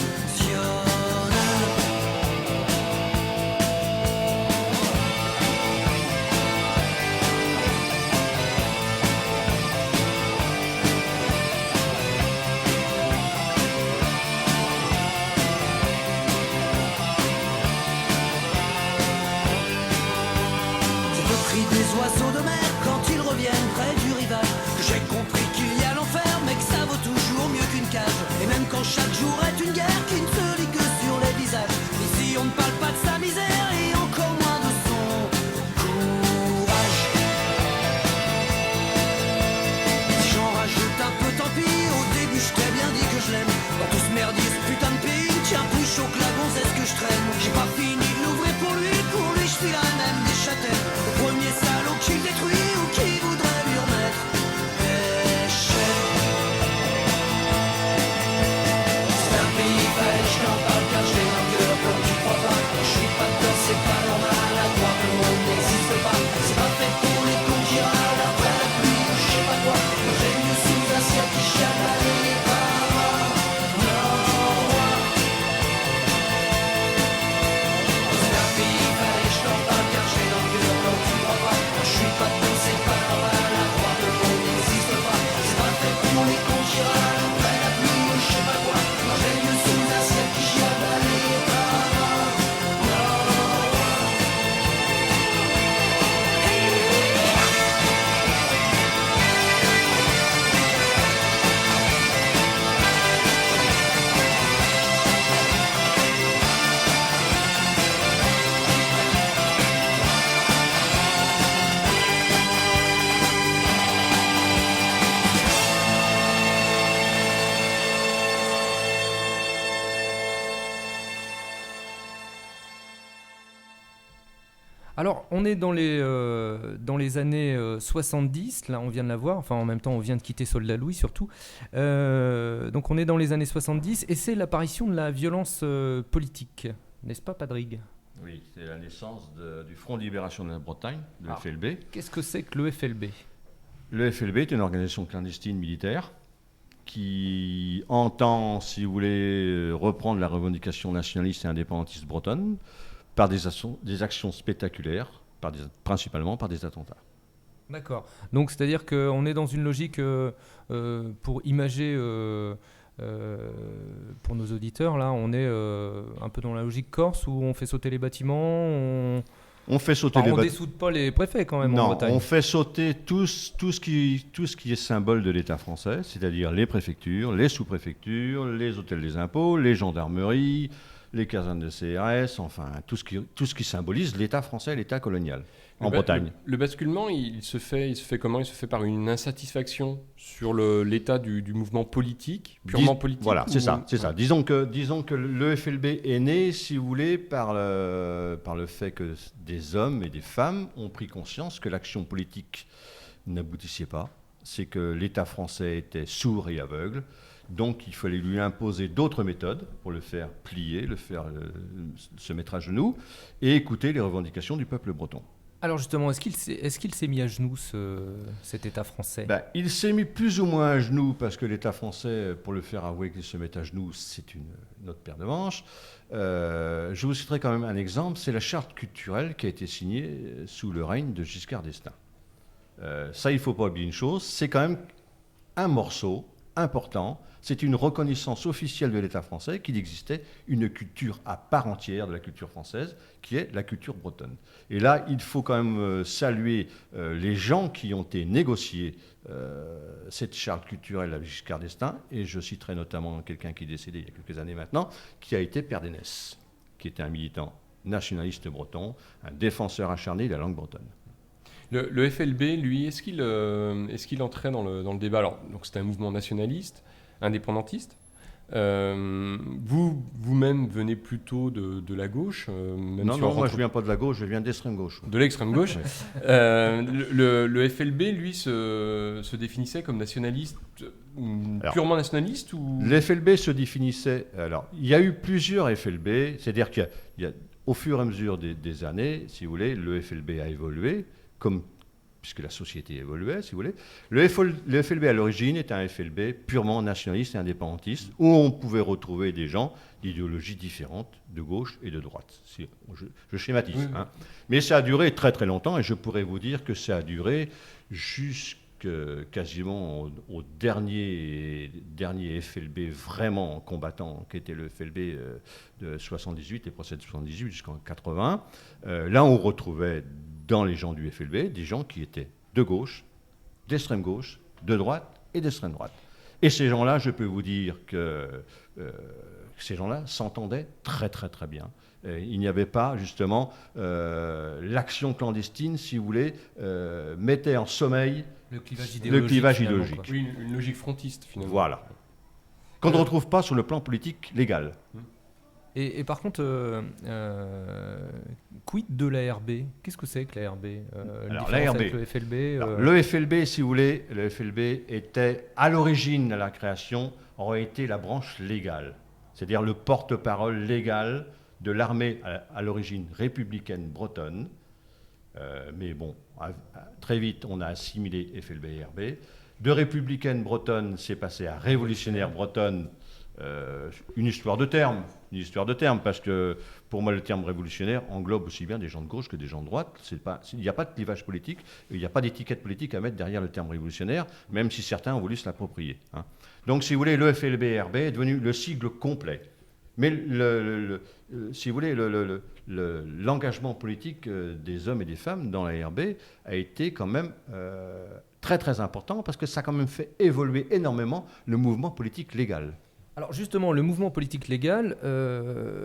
S5: C'est le cri des oiseaux de mer quand ils reviennent près du rivage que j'ai compris qu'il y a l'enfer mais que ça vaut toujours mieux qu'une cage. Et même quand chaque jour est une guerre qui ne se lit que sur les visages. Ici on ne parle pas de sa misère et encore moins de son courage. Si j'en rajoute un peu tant pis, au début je t'ai bien dit que je l'aime. Dans tout ce merdier, ce putain de pays, tiens plus chaud que la gonzesse que je traîne. J'ai pas fini de l'ouvrir pour lui je filerai même des châtaignes. Le premier salaud qui le détruit ou qui voudrait lui remettre des chaînes. C'est un pays, fallait que je t'en parle car je l'ai dans le cœur comme tu crois pas. Quand je suis pas dedans c'est pas normal, à croire que le monde n'existe pas. C'est pas fait pour les cons qui râlent après la pluie ou je sais pas quoi. Moi j'aime mieux sous un ciel qui chiale, balayé par un vent norois.
S1: Alors, on est dans les années 70, là on vient de la voir, enfin en même temps on vient de quitter Soldat Louis surtout. Donc on est dans les années 70 et c'est l'apparition de la violence politique, n'est-ce pas Padrigue ?
S4: Oui, c'est la naissance du Front de Libération de la Bretagne, le
S1: Ah.
S4: FLB.
S1: Qu'est-ce que c'est que le FLB ?
S4: Le FLB est une organisation clandestine militaire qui entend, si vous voulez, reprendre la revendication nationaliste et indépendantiste bretonne par des actions spectaculaires, principalement par des attentats.
S1: D'accord. Donc c'est-à-dire qu'on est dans une logique, pour imager pour nos auditeurs, là on est un peu dans la logique corse où on fait sauter les bâtiments,
S4: On fait sauter les
S1: on
S4: bâtiments.
S1: dessoude pas les préfets quand même en
S4: Non,
S1: Bretagne.
S4: on fait sauter tout ce qui est symbole de l'État français, c'est-à-dire les préfectures, les sous-préfectures, les hôtels des impôts, les gendarmeries, les casernes de CRS, enfin tout ce qui symbolise l'État français, l'État colonial en Bretagne.
S3: Le basculement, il se fait comment ? Il se fait par une insatisfaction sur l'état du mouvement politique, purement politique.
S4: Voilà, c'est ça.
S3: Ouais.
S4: Disons que le FLB est né, si vous voulez, par le fait que des hommes et des femmes ont pris conscience que l'action politique n'aboutissait pas. C'est que l'État français était sourd et aveugle. Donc il fallait lui imposer d'autres méthodes pour le faire plier, le faire se mettre à genoux et écouter les revendications du peuple breton.
S1: Alors justement, est-ce qu'il s'est mis à genoux cet État français ?
S4: Il s'est mis plus ou moins à genoux parce que l'État français, pour le faire avouer qu'il se met à genoux, c'est une autre paire de manches. Je vous citerai quand même un exemple, c'est la charte culturelle qui a été signée sous le règne de Giscard d'Estaing. Ça, il ne faut pas oublier une chose, c'est quand même un morceau important. C'est une reconnaissance officielle de l'État français qu'il existait une culture à part entière de la culture française, qui est la culture bretonne. Et là, il faut quand même saluer les gens qui ont été négociés cette charte culturelle avec Giscard d'Estaing, et je citerai notamment quelqu'un qui est décédé il y a quelques années maintenant, qui a été Père d'Enès, qui était un militant nationaliste breton, un défenseur acharné de la langue bretonne.
S3: Le FLB, lui, est-ce qu'il entrait dans le débat ? Alors, donc c'est un mouvement nationaliste, indépendantiste. Vous-même venez plutôt de la gauche
S4: Non, moi je ne viens pas de la gauche, je viens d'extrême gauche.
S3: De l'extrême gauche. Le FLB, lui, se définissait comme nationaliste, purement nationaliste ou...
S4: Le FLB se définissait... Alors, il y a eu plusieurs FLB, c'est-à-dire qu'au fur et à mesure des années, si vous voulez, le FLB a évolué, puisque la société évoluait, si vous voulez. Le FLB, à l'origine, était un FLB purement nationaliste et indépendantiste, où on pouvait retrouver des gens d'idéologies différentes, de gauche et de droite. Je schématise.
S3: Oui.
S4: Hein. Mais ça a duré très très longtemps, et je pourrais vous dire que ça a duré quasiment au dernier FLB vraiment combattant, qui était le FLB de 78, les procès de 78 jusqu'en 80. Là, on retrouvait dans les gens du FLB des gens qui étaient de gauche, d'extrême gauche, de droite et d'extrême droite. Et ces gens-là, je peux vous dire que ces gens-là s'entendaient très très très bien. Il n'y avait pas, justement, l'action clandestine, si vous voulez, mettait en sommeil
S1: Le clivage
S4: idéologique.
S3: Oui, une logique frontiste, finalement.
S4: Voilà. Qu'on ne retrouve pas sur le plan politique légal.
S1: Et par contre, quid de l'ARB ? Qu'est-ce que c'est que l'ARB ?
S4: Alors,
S1: l'ARB,
S4: l'ARB.
S1: le FLB.
S4: Le FLB, si vous voulez, le FLB était, à l'origine de la création, aurait été la branche légale, c'est-à-dire le porte-parole légal de l'armée à l'origine républicaine bretonne. Mais bon, très vite, on a assimilé FLB et RB. De républicaine bretonne, c'est passé à révolutionnaire bretonne. Une histoire de terme, parce que pour moi le terme révolutionnaire englobe aussi bien des gens de gauche que des gens de droite. Il n'y a pas de clivage politique, il n'y a pas d'étiquette politique à mettre derrière le terme révolutionnaire, même si certains ont voulu se l'approprier. Hein. Donc si vous voulez, le FLB-RB est devenu le sigle complet. Mais si vous voulez, l'engagement politique des hommes et des femmes dans la RB a été quand même très très important, parce que ça a quand même fait évoluer énormément le mouvement politique légal.
S1: Alors justement, le mouvement politique légal,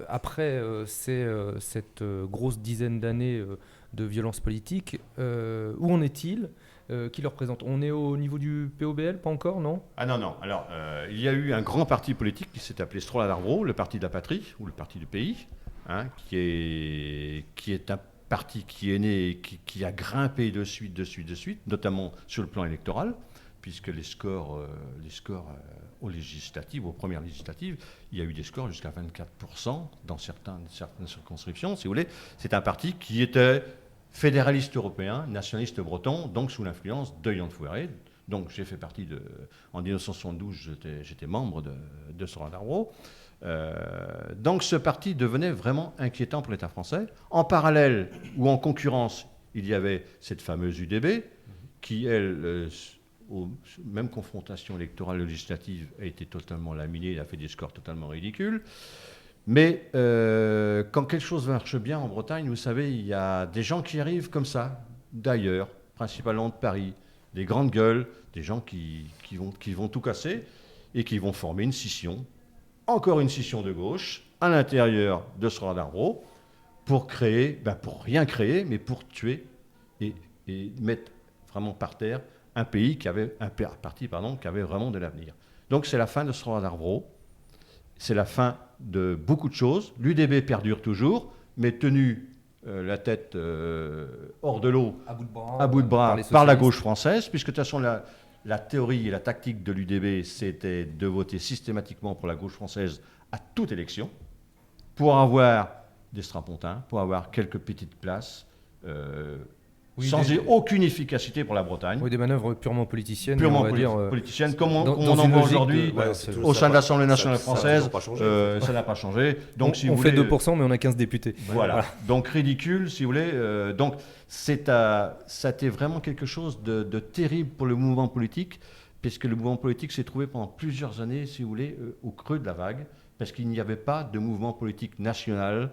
S1: après cette grosse dizaine d'années de violence politique, où en est-il ? Qui le représente ? On est au niveau du POBL, pas encore, non ?
S4: Ah non. Alors, il y a eu un grand parti politique qui s'est appelé Strola d'Arbro, le Parti de la Patrie, ou le Parti du Pays, hein, qui est parti qui est né et qui a grimpé de suite, notamment sur le plan électoral, puisque les scores aux législatives, aux premières législatives, il y a eu des scores jusqu'à 24% dans certaines circonscriptions, si vous voulez. C'est un parti qui était fédéraliste européen, nationaliste breton, donc sous l'influence de Yann Fouéré. Donc j'ai fait partie en 1972, j'étais membre de Sora Darbro. Donc ce parti devenait vraiment inquiétant pour l'État français. En parallèle ou en concurrence, il y avait cette fameuse UDB qui, elle, aux mêmes confrontations électorales et législatives, a été totalement laminée, a fait des scores totalement ridicules. Mais quand quelque chose marche bien en Bretagne, vous savez, il y a des gens qui arrivent comme ça, d'ailleurs, principalement de Paris, des grandes gueules, des gens qui vont tout casser et qui vont former une scission, encore une scission de gauche, à l'intérieur de Sora Darbro, pour rien créer, mais pour tuer et mettre vraiment par terre un parti qui avait vraiment de l'avenir. Donc c'est la fin de Sora Darbro, c'est la fin de beaucoup de choses. L'UDB perdure toujours, mais tenu la tête hors de l'eau, à bout de bras par la gauche française, puisque de toute façon la théorie et la tactique de l'UDB, c'était de voter systématiquement pour la gauche française à toute élection, pour avoir des strapontins, pour avoir quelques petites places, sans aucune efficacité pour la Bretagne.
S1: Oui, des manœuvres purement politiciennes.
S4: Politiciennes, comme on en voit aujourd'hui au sein de l'Assemblée nationale française. Ça n'a pas changé. Donc,
S1: on fait 2%, mais on a 15 députés.
S4: Voilà. Donc ridicule, si vous voulez. Donc ça a été vraiment quelque chose de terrible pour le mouvement politique, puisque le mouvement politique s'est trouvé pendant plusieurs années, si vous voulez, au creux de la vague, parce qu'il n'y avait pas de mouvement politique national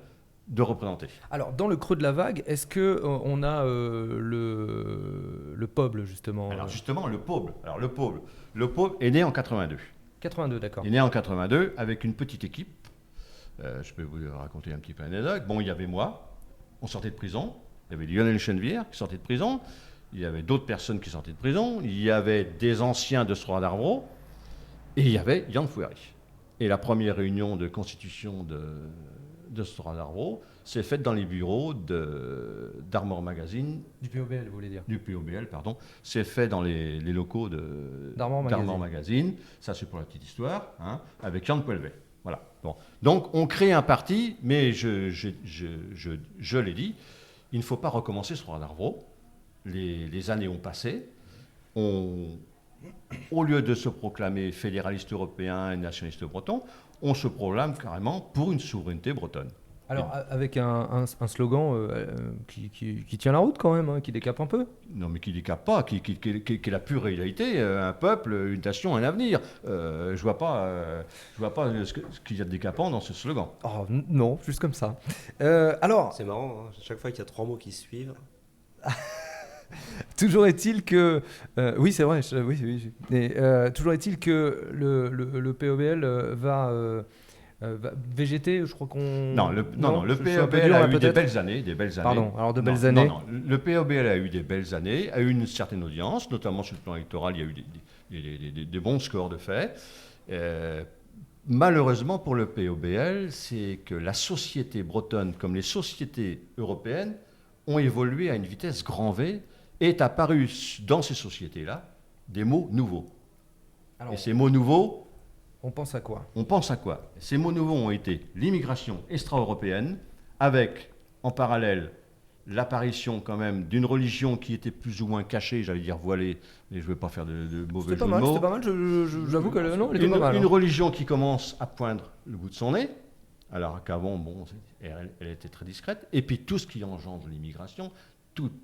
S4: de représenter.
S1: Alors, dans le creux de la vague, est-ce qu'on a le POBL, justement
S4: Alors, justement, le POBL. Alors, le POBL est né en 82.
S1: 82, d'accord.
S4: Il est né en 82 avec une petite équipe. Je peux vous raconter un petit peu l'anecdote. Bon, il y avait moi, on sortait de prison. Il y avait Lionel Chenevière qui sortait de prison. Il y avait d'autres personnes qui sortaient de prison. Il y avait des anciens de Sora Darbro. Et il y avait Yann Fouéré. Et la première réunion de constitution de Sora Darbro s'est faite dans les bureaux d'Armor Magazine.
S1: Du POBL, vous voulez dire?
S4: Du POBL, pardon. C'est fait dans les locaux d'Armor Magazine. Ça, c'est pour la petite histoire, avec Yann Poelvet. Voilà. Bon. Donc, on crée un parti, mais je l'ai dit, il ne faut pas recommencer Sora Darbro. Les années ont passé. Au lieu de se proclamer fédéraliste européen et nationaliste breton, on se proclame carrément pour une souveraineté bretonne.
S1: Alors, avec un slogan qui tient la route quand même, qui décape un peu.
S4: Non, mais qui décape pas, qui est la pure réalité. Un peuple, une nation, un avenir. Je vois pas ce qu'il y a de décapant dans ce slogan.
S1: Oh, non, juste comme ça. Alors,
S2: c'est marrant, chaque fois qu'il y a 3 mots qui se suivent.
S1: Toujours est-il que... oui, c'est vrai. Oui. Mais, toujours est-il que le POBL va végéter, je crois qu'on...
S4: Non, le POBL a eu des belles années.
S1: Pardon, alors de belles années.
S4: Non, le POBL a eu des belles années, a eu une certaine audience, notamment sur le plan électoral, il y a eu des bons scores de fait. Malheureusement pour le POBL, c'est que la société bretonne, comme les sociétés européennes, ont évolué à une vitesse grand V, et est apparu dans ces sociétés-là des mots nouveaux. Alors, et ces mots nouveaux...
S1: On pense à quoi?
S4: Ces mots nouveaux ont été l'immigration extra-européenne, avec, en parallèle, l'apparition quand même d'une religion qui était plus ou moins cachée, j'allais dire voilée, mais je ne veux pas faire de mauvais jeu de mots.
S1: C'était pas mal, j'avoue que non, elle était pas mal.
S4: Une religion qui commence à poindre le bout de son nez, alors qu'avant, bon, elle était très discrète, et puis tout ce qui engendre l'immigration,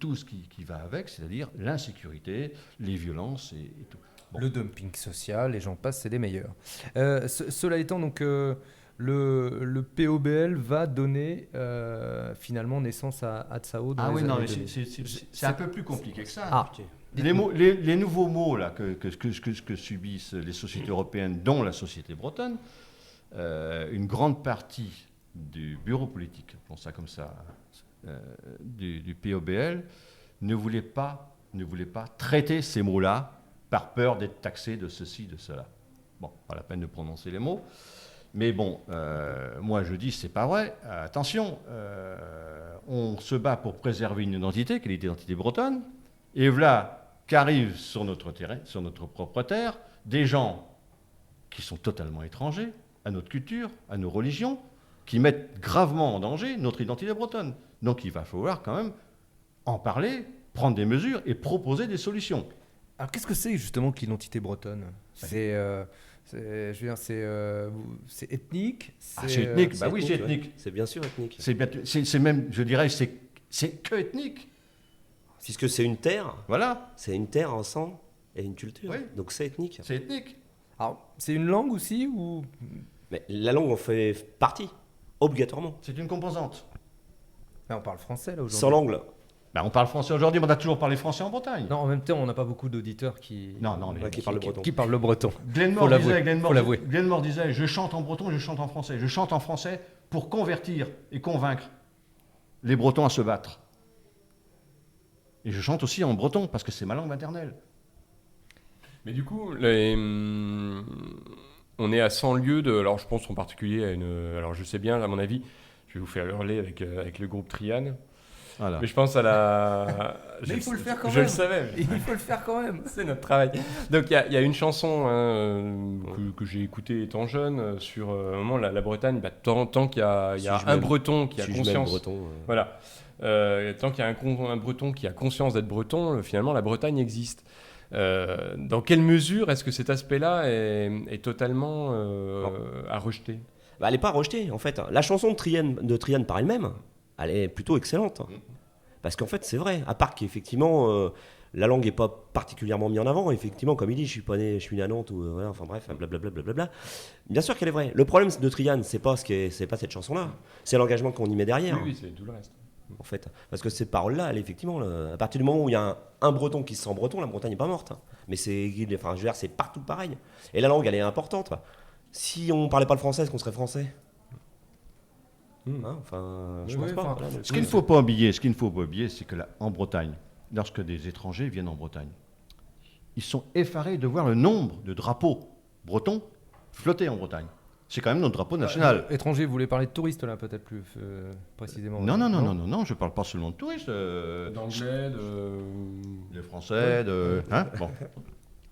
S4: tout ce qui va avec, c'est-à-dire l'insécurité, les violences et tout.
S1: Bon. Le dumping social, et j'en passe, c'est des meilleurs. Cela étant, donc, le POBL va donner finalement naissance à Tsao.
S4: Oui, non, mais c'est un peu plus compliqué que ça. Les nouveaux mots là, que subissent les sociétés européennes, dont la société bretonne, une grande partie du bureau politique, appelons ça comme ça, du POBL, ne voulait pas traiter ces mots-là par peur d'être taxé de ceci, de cela. Bon, pas la peine de prononcer les mots. Mais bon, moi je dis, c'est pas vrai. Attention, on se bat pour préserver une identité, qui est l'identité bretonne, et voilà qu'arrivent sur notre terrain, sur notre propre terre, des gens qui sont totalement étrangers à notre culture, à nos religions, qui mettent gravement en danger notre identité bretonne. Donc il va falloir quand même en parler, prendre des mesures et proposer des solutions.
S1: Alors qu'est-ce que c'est justement que l'identité bretonne? C'est ethnique.
S4: C'est ethnique. Bah oui, c'est ethnique.
S2: Ouais. C'est bien sûr ethnique.
S4: C'est même, je dirais, c'est que ethnique.
S2: Puisque c'est une terre.
S4: Voilà.
S2: C'est une terre, un sang et une culture.
S4: Oui.
S2: Donc c'est ethnique.
S4: C'est ethnique.
S1: Alors c'est une langue aussi ou?
S2: Mais la langue en fait partie, obligatoirement.
S4: C'est une composante.
S1: On parle français là aujourd'hui.
S2: Sans langue.
S4: Bah, on parle français aujourd'hui, mais on a toujours parlé français en Bretagne.
S1: Non, en même temps, on n'a pas beaucoup d'auditeurs qui.
S2: Qui parlent le breton.
S1: Qui parlent le breton.
S4: Glenmore
S1: Faut l'avouer.
S4: Glenmore disait, je chante en breton, je chante en français. Je chante en français pour convertir et convaincre les Bretons à se battre. Et je chante aussi en breton parce que c'est ma langue maternelle.
S3: Mais du coup, on est à 100 lieues de... Alors je pense en particulier à une... Alors je sais bien, à mon avis, je vais vous faire hurler avec le groupe Trian.
S4: Voilà.
S3: Mais je pense à la...
S1: Mais il faut le faire quand
S3: Je
S1: même.
S3: le savais.
S1: Il faut le faire quand même.
S3: C'est notre travail. Donc il y a une chanson que j'ai écoutée étant jeune sur un moment la Bretagne. Bah, tant qu'il y a un Breton qui a conscience.
S2: Breton,
S3: Voilà. Tant qu'il y a un Breton qui a conscience d'être breton, finalement la Bretagne existe. Dans quelle mesure est-ce que cet aspect-là est totalement à rejeter?
S2: Bah, elle n'est pas rejetée en fait. La chanson de Trian par elle-même, elle est plutôt excellente. Parce qu'en fait c'est vrai, à part qu'effectivement la langue n'est pas particulièrement mise en avant, effectivement comme il dit, je suis né à Nantes, ou voilà, enfin bref, blablabla. Bien sûr qu'elle est vraie. Le problème de Trian, c'est pas cette chanson-là, c'est l'engagement qu'on y met derrière.
S3: Oui, c'est tout le reste.
S2: En fait, parce que ces paroles-là, effectivement, à partir du moment où il y a un Breton qui se sent breton, la Bretagne n'est pas morte. Mais c'est partout pareil. Et la langue, elle est importante. Si on parlait pas le français, est-ce qu'on serait français? Je pense pas. Voilà,
S4: Ce qu'il ne faut pas oublier, c'est que en Bretagne, lorsque des étrangers viennent en Bretagne, ils sont effarés de voir le nombre de drapeaux bretons flotter en Bretagne. C'est quand même notre drapeau national.
S1: Étranger, vous voulez parler de touristes là, peut-être plus précisément?
S4: Non, je ne parle pas seulement de touristes.
S3: D'anglais,
S4: de français, bon.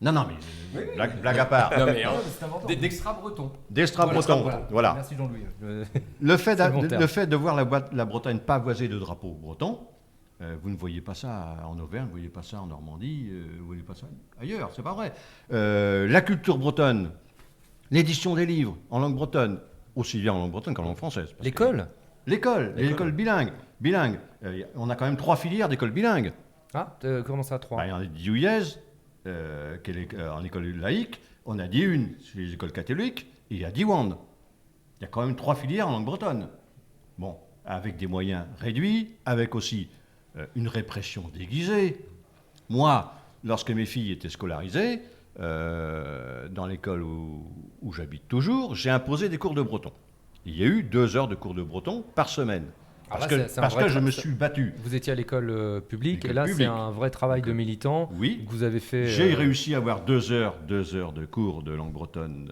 S4: Non, mais blague à part.
S3: Non, mais d'extra-breton.
S4: D'extra-breton, voilà.
S1: Merci Jean-Louis.
S4: Le fait de voir la Bretagne pavoisée de drapeaux bretons, vous ne voyez pas ça en Auvergne, vous ne voyez pas ça en Normandie, vous ne voyez pas ça ailleurs, c'est pas vrai. La culture bretonne, l'édition des livres en langue bretonne, aussi bien en langue bretonne qu'en langue française.
S1: L'école.
S4: L'école bilingue. On a quand même 3 filières d'écoles bilingues.
S1: Ah, comment ça, 3?
S4: Il y en a Diouillez, qui est en école laïque. On a dit une sur les écoles catholiques, et il y a Diwan. Il y a quand même 3 filières en langue bretonne. Bon, avec des moyens réduits, avec aussi une répression déguisée. Moi, lorsque mes filles étaient scolarisées, dans l'école où j'habite toujours, j'ai imposé des cours de breton. Il y a eu 2 heures de cours de breton par semaine. Parce que je me suis battu.
S1: Vous étiez à l'école publique,
S4: L'école
S1: et là
S4: publique.
S1: c'est un vrai travail de militant.
S4: Oui.
S1: Que vous avez fait.
S4: J'ai réussi à avoir 2 heures de cours de langue bretonne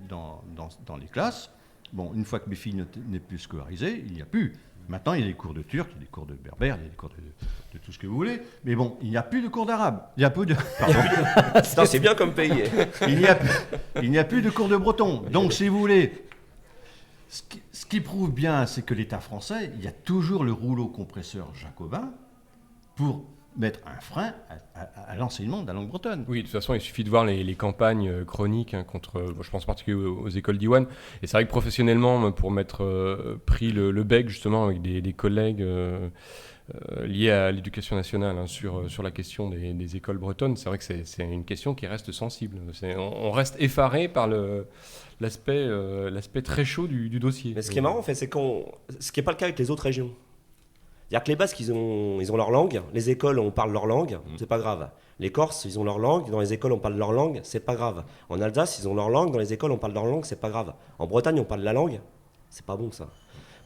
S4: dans les classes. Bon, une fois que mes filles n'est plus scolarisées, il n'y a plus. Maintenant, il y a des cours de turc, il y a des cours de berbère, il y a des cours de tout ce que vous voulez. Mais bon, il n'y a plus de cours d'arabe. Il n'y a plus de...
S2: Putain, c'est bien comme pays.
S4: il n'y a plus de cours de breton. Donc, si vous voulez, ce qui prouve bien, c'est que l'État français, il y a toujours le rouleau compresseur jacobin pour mettre un frein à l'enseignement de la langue bretonne.
S3: Oui, de toute façon, il suffit de voir les campagnes chroniques contre, je pense en particulier aux écoles d'Iwan. Et c'est vrai que professionnellement, pour m'être pris le bec justement avec des collègues liés à l'éducation nationale sur la question des écoles bretonnes, c'est vrai que c'est une question qui reste sensible. On reste effaré par l'aspect très chaud du dossier.
S2: Mais ce qui est marrant, en fait, c'est ce qui n'est pas le cas avec les autres régions. C'est-à-dire que les Basques, ils ont leur langue. Les écoles, on parle leur langue, c'est pas grave. Les Corses, ils ont leur langue. Dans les écoles, on parle leur langue, c'est pas grave. En Alsace, ils ont leur langue. Dans les écoles, on parle leur langue, c'est pas grave. En Bretagne, on parle la langue, c'est pas bon ça.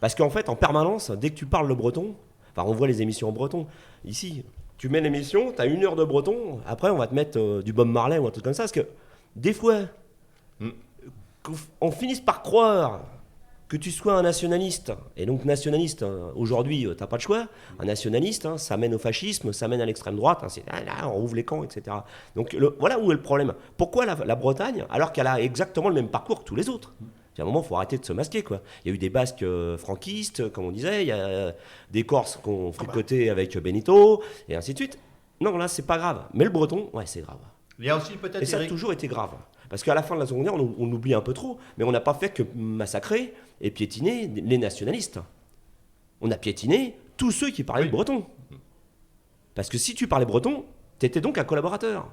S2: Parce qu'en fait, en permanence, dès que tu parles le breton, on voit les émissions en breton. Ici, tu mets l'émission, tu as 1 heure de breton. Après, on va te mettre du Bob Marley ou un truc comme ça. Parce que des fois, qu'on finisse par croire Que tu sois un nationaliste, et donc nationaliste, aujourd'hui, t'as pas de choix. Un nationaliste, hein, ça mène au fascisme, ça mène à l'extrême droite, hein, là, on ouvre les camps, etc. Donc voilà où est le problème. Pourquoi la Bretagne, alors qu'elle a exactement le même parcours que tous les autres? À un moment, il faut arrêter de se masquer, quoi. Il y a eu des Basques franquistes, comme on disait, il y a des Corses qui ont fricoté avec Benito, et ainsi de suite. Non, là, c'est pas grave. Mais le breton, ouais, c'est grave.
S4: Il y a aussi peut-être...
S2: Et ça a toujours été grave. Parce qu'à la fin de la Seconde Guerre, on oublie un peu trop, mais on n'a pas fait que massacrer et piétiner les nationalistes. On a piétiné tous ceux qui parlaient breton. Parce que si tu parlais breton, t'étais donc un collaborateur.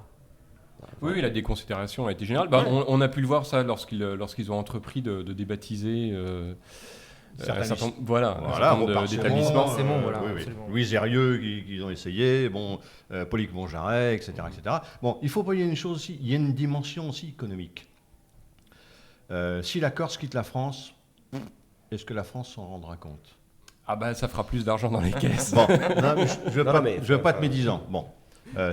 S3: Oui, la déconsidération a été générale. Bah, on a pu le voir ça lorsqu'ils ont entrepris de débaptiser un certain nombre d'établissements.
S4: Louis Herrieux, qu'ils ont essayé, Paulique Monjaret, etc., etc. Bon, il faut voyer une chose aussi, il y a une dimension aussi économique. Si la Corse quitte la France, est-ce que la France s'en rendra compte?
S3: Ah bah ça fera plus d'argent dans les caisses.
S4: Bon, je ne veux pas être médisant. Bon,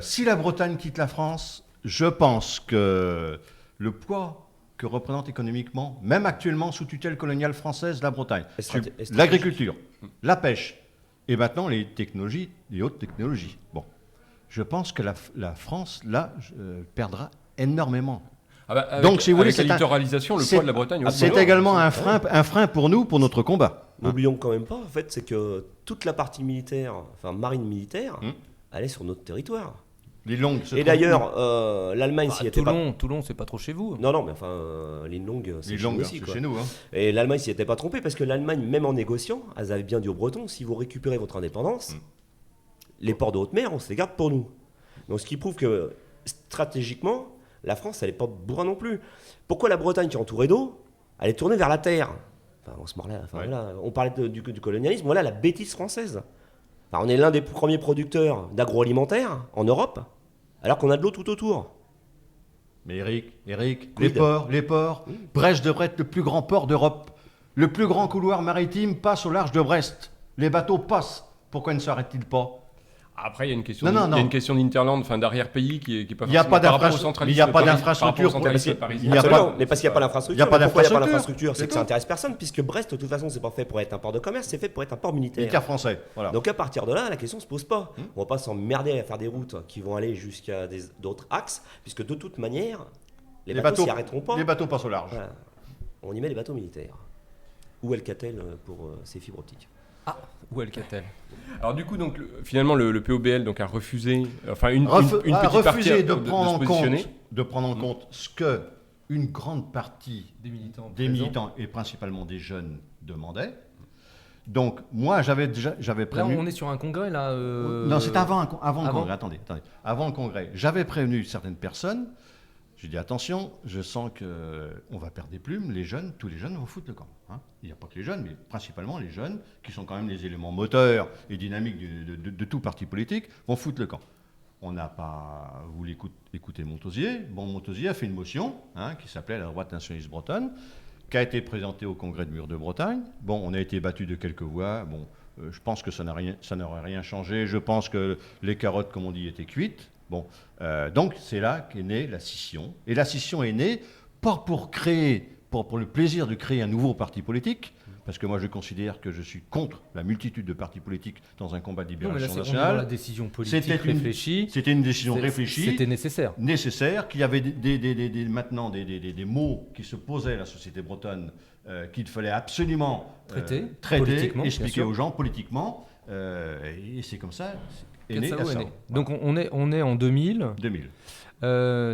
S4: si la Bretagne quitte la France, je pense que le poids que représente économiquement, même actuellement sous tutelle coloniale française, la Bretagne, l'agriculture, la pêche, et maintenant les technologies, les hautes technologies. Bon, je pense que la France, là, perdra énormément.
S3: Ah bah,
S4: donc, si vous voulez,
S3: la littoralisation, le poids de la Bretagne...
S4: C'est également un frein pour nous, pour notre combat.
S2: N'oublions quand même pas, en fait, c'est que toute la partie militaire, enfin marine militaire, elle est sur notre territoire.
S4: Les longues.
S2: Et d'ailleurs, l'Allemagne s'y était pas...
S1: Toulon, c'est pas trop chez vous.
S2: Non, mais enfin, les longues, c'est chez nous aussi.
S4: Chez nous, hein.
S2: Et l'Allemagne s'y était pas trompée, parce que l'Allemagne, même en négociant, elles avaient bien dit aux Bretons, si vous récupérez votre indépendance, les ports de haute mer, on se les garde pour nous. Donc ce qui prouve que, stratégiquement, la France, elle n'est pas bourrin non plus. Pourquoi la Bretagne, qui est entourée d'eau, elle est tournée vers la terre? Enfin, on se parlait, voilà, on parlait du colonialisme, voilà la bêtise française. Enfin, on est l'un des premiers producteurs d'agroalimentaire en Europe, alors qu'on a de l'eau tout autour.
S4: Mais Eric, les ports. Brest devrait être le plus grand port d'Europe. Le plus grand couloir maritime passe au large de Brest. Les bateaux passent. Pourquoi ne s'arrêtent-ils pas?
S3: Après, il y a une question, il y a une question d'Interland, enfin d'arrière-pays qui est pas
S4: il n'y a pas d'infrastructure.
S2: Mais parce qu'il n'y a pas d'infrastructure. Pourquoi il n'y a pas d'infrastructure? C'est que ça n'intéresse personne, puisque Brest, de toute façon, c'est pas fait pour être un port de commerce, c'est fait pour être un port militaire.
S4: Militaire français. Voilà.
S2: Donc à partir de là, la question se pose pas. On va pas s'emmerder à faire des routes qui vont aller jusqu'à d'autres axes, puisque de toute manière, les bateaux s'y arrêteront pas.
S4: Les bateaux passent au large.
S2: Voilà. On y met les bateaux militaires. Ou Alcatel pour ses fibres optiques.
S1: Ah, ou Alcatel.
S3: Alors du coup, donc, finalement, le POBL donc, a refusé, enfin une petite partie
S4: de prendre en compte ce que une grande partie des militants et principalement des jeunes demandaient. Donc moi, j'avais prévenu...
S1: Là, on est sur un congrès, là
S4: Non, c'est avant le congrès. Attendez. Avant le congrès, j'avais prévenu certaines personnes. J'ai dit attention, je sens qu'on va perdre des plumes, tous les jeunes vont foutre le camp. Hein. Il n'y a pas que les jeunes, mais principalement les jeunes, qui sont quand même les éléments moteurs et dynamiques de tout parti politique, vont foutre le camp. On n'a pas voulu écouter Montausier. Bon, Montausier a fait une motion qui s'appelait la droite nationaliste bretonne, qui a été présentée au congrès de Mur de Bretagne. Bon, on a été battu de quelques voix. Bon, je pense que ça n'aurait rien changé. Je pense que les carottes, comme on dit, étaient cuites. Bon, donc c'est là qu'est née la scission. Et la scission est née pas pour le plaisir de créer un nouveau parti politique, parce que moi je considère que je suis contre la multitude de partis politiques dans un combat de libération nationale.
S1: La décision politique réfléchie.
S4: C'était une décision réfléchie.
S1: C'était nécessaire.
S4: Qu'il y avait maintenant des mots qui se posaient à la société bretonne qu'il fallait absolument traiter expliquer aux gens politiquement. Et c'est comme ça.
S1: Donc on est en 2000.
S4: 2000.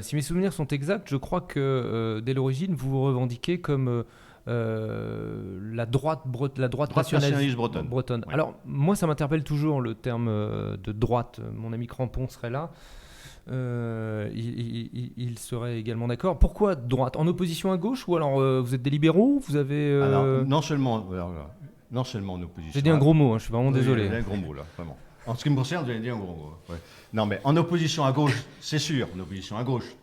S1: Si mes souvenirs sont exacts, je crois que dès l'origine, vous vous revendiquez comme la droite nationaliste bretonne.
S4: Oui.
S1: Alors moi, ça m'interpelle toujours le terme de droite. Mon ami Crampon serait là. Il serait également d'accord. Pourquoi droite? En opposition à gauche? Ou alors vous êtes des libéraux? Vous avez
S4: Alors, non seulement en opposition.
S1: J'ai dit un gros mot, je suis vraiment désolé.
S4: Un gros mot là, vraiment. En ce qui me concerne, j'ai dit un gros mot. Ouais. Non, mais en opposition à gauche, c'est sûr, en opposition à gauche.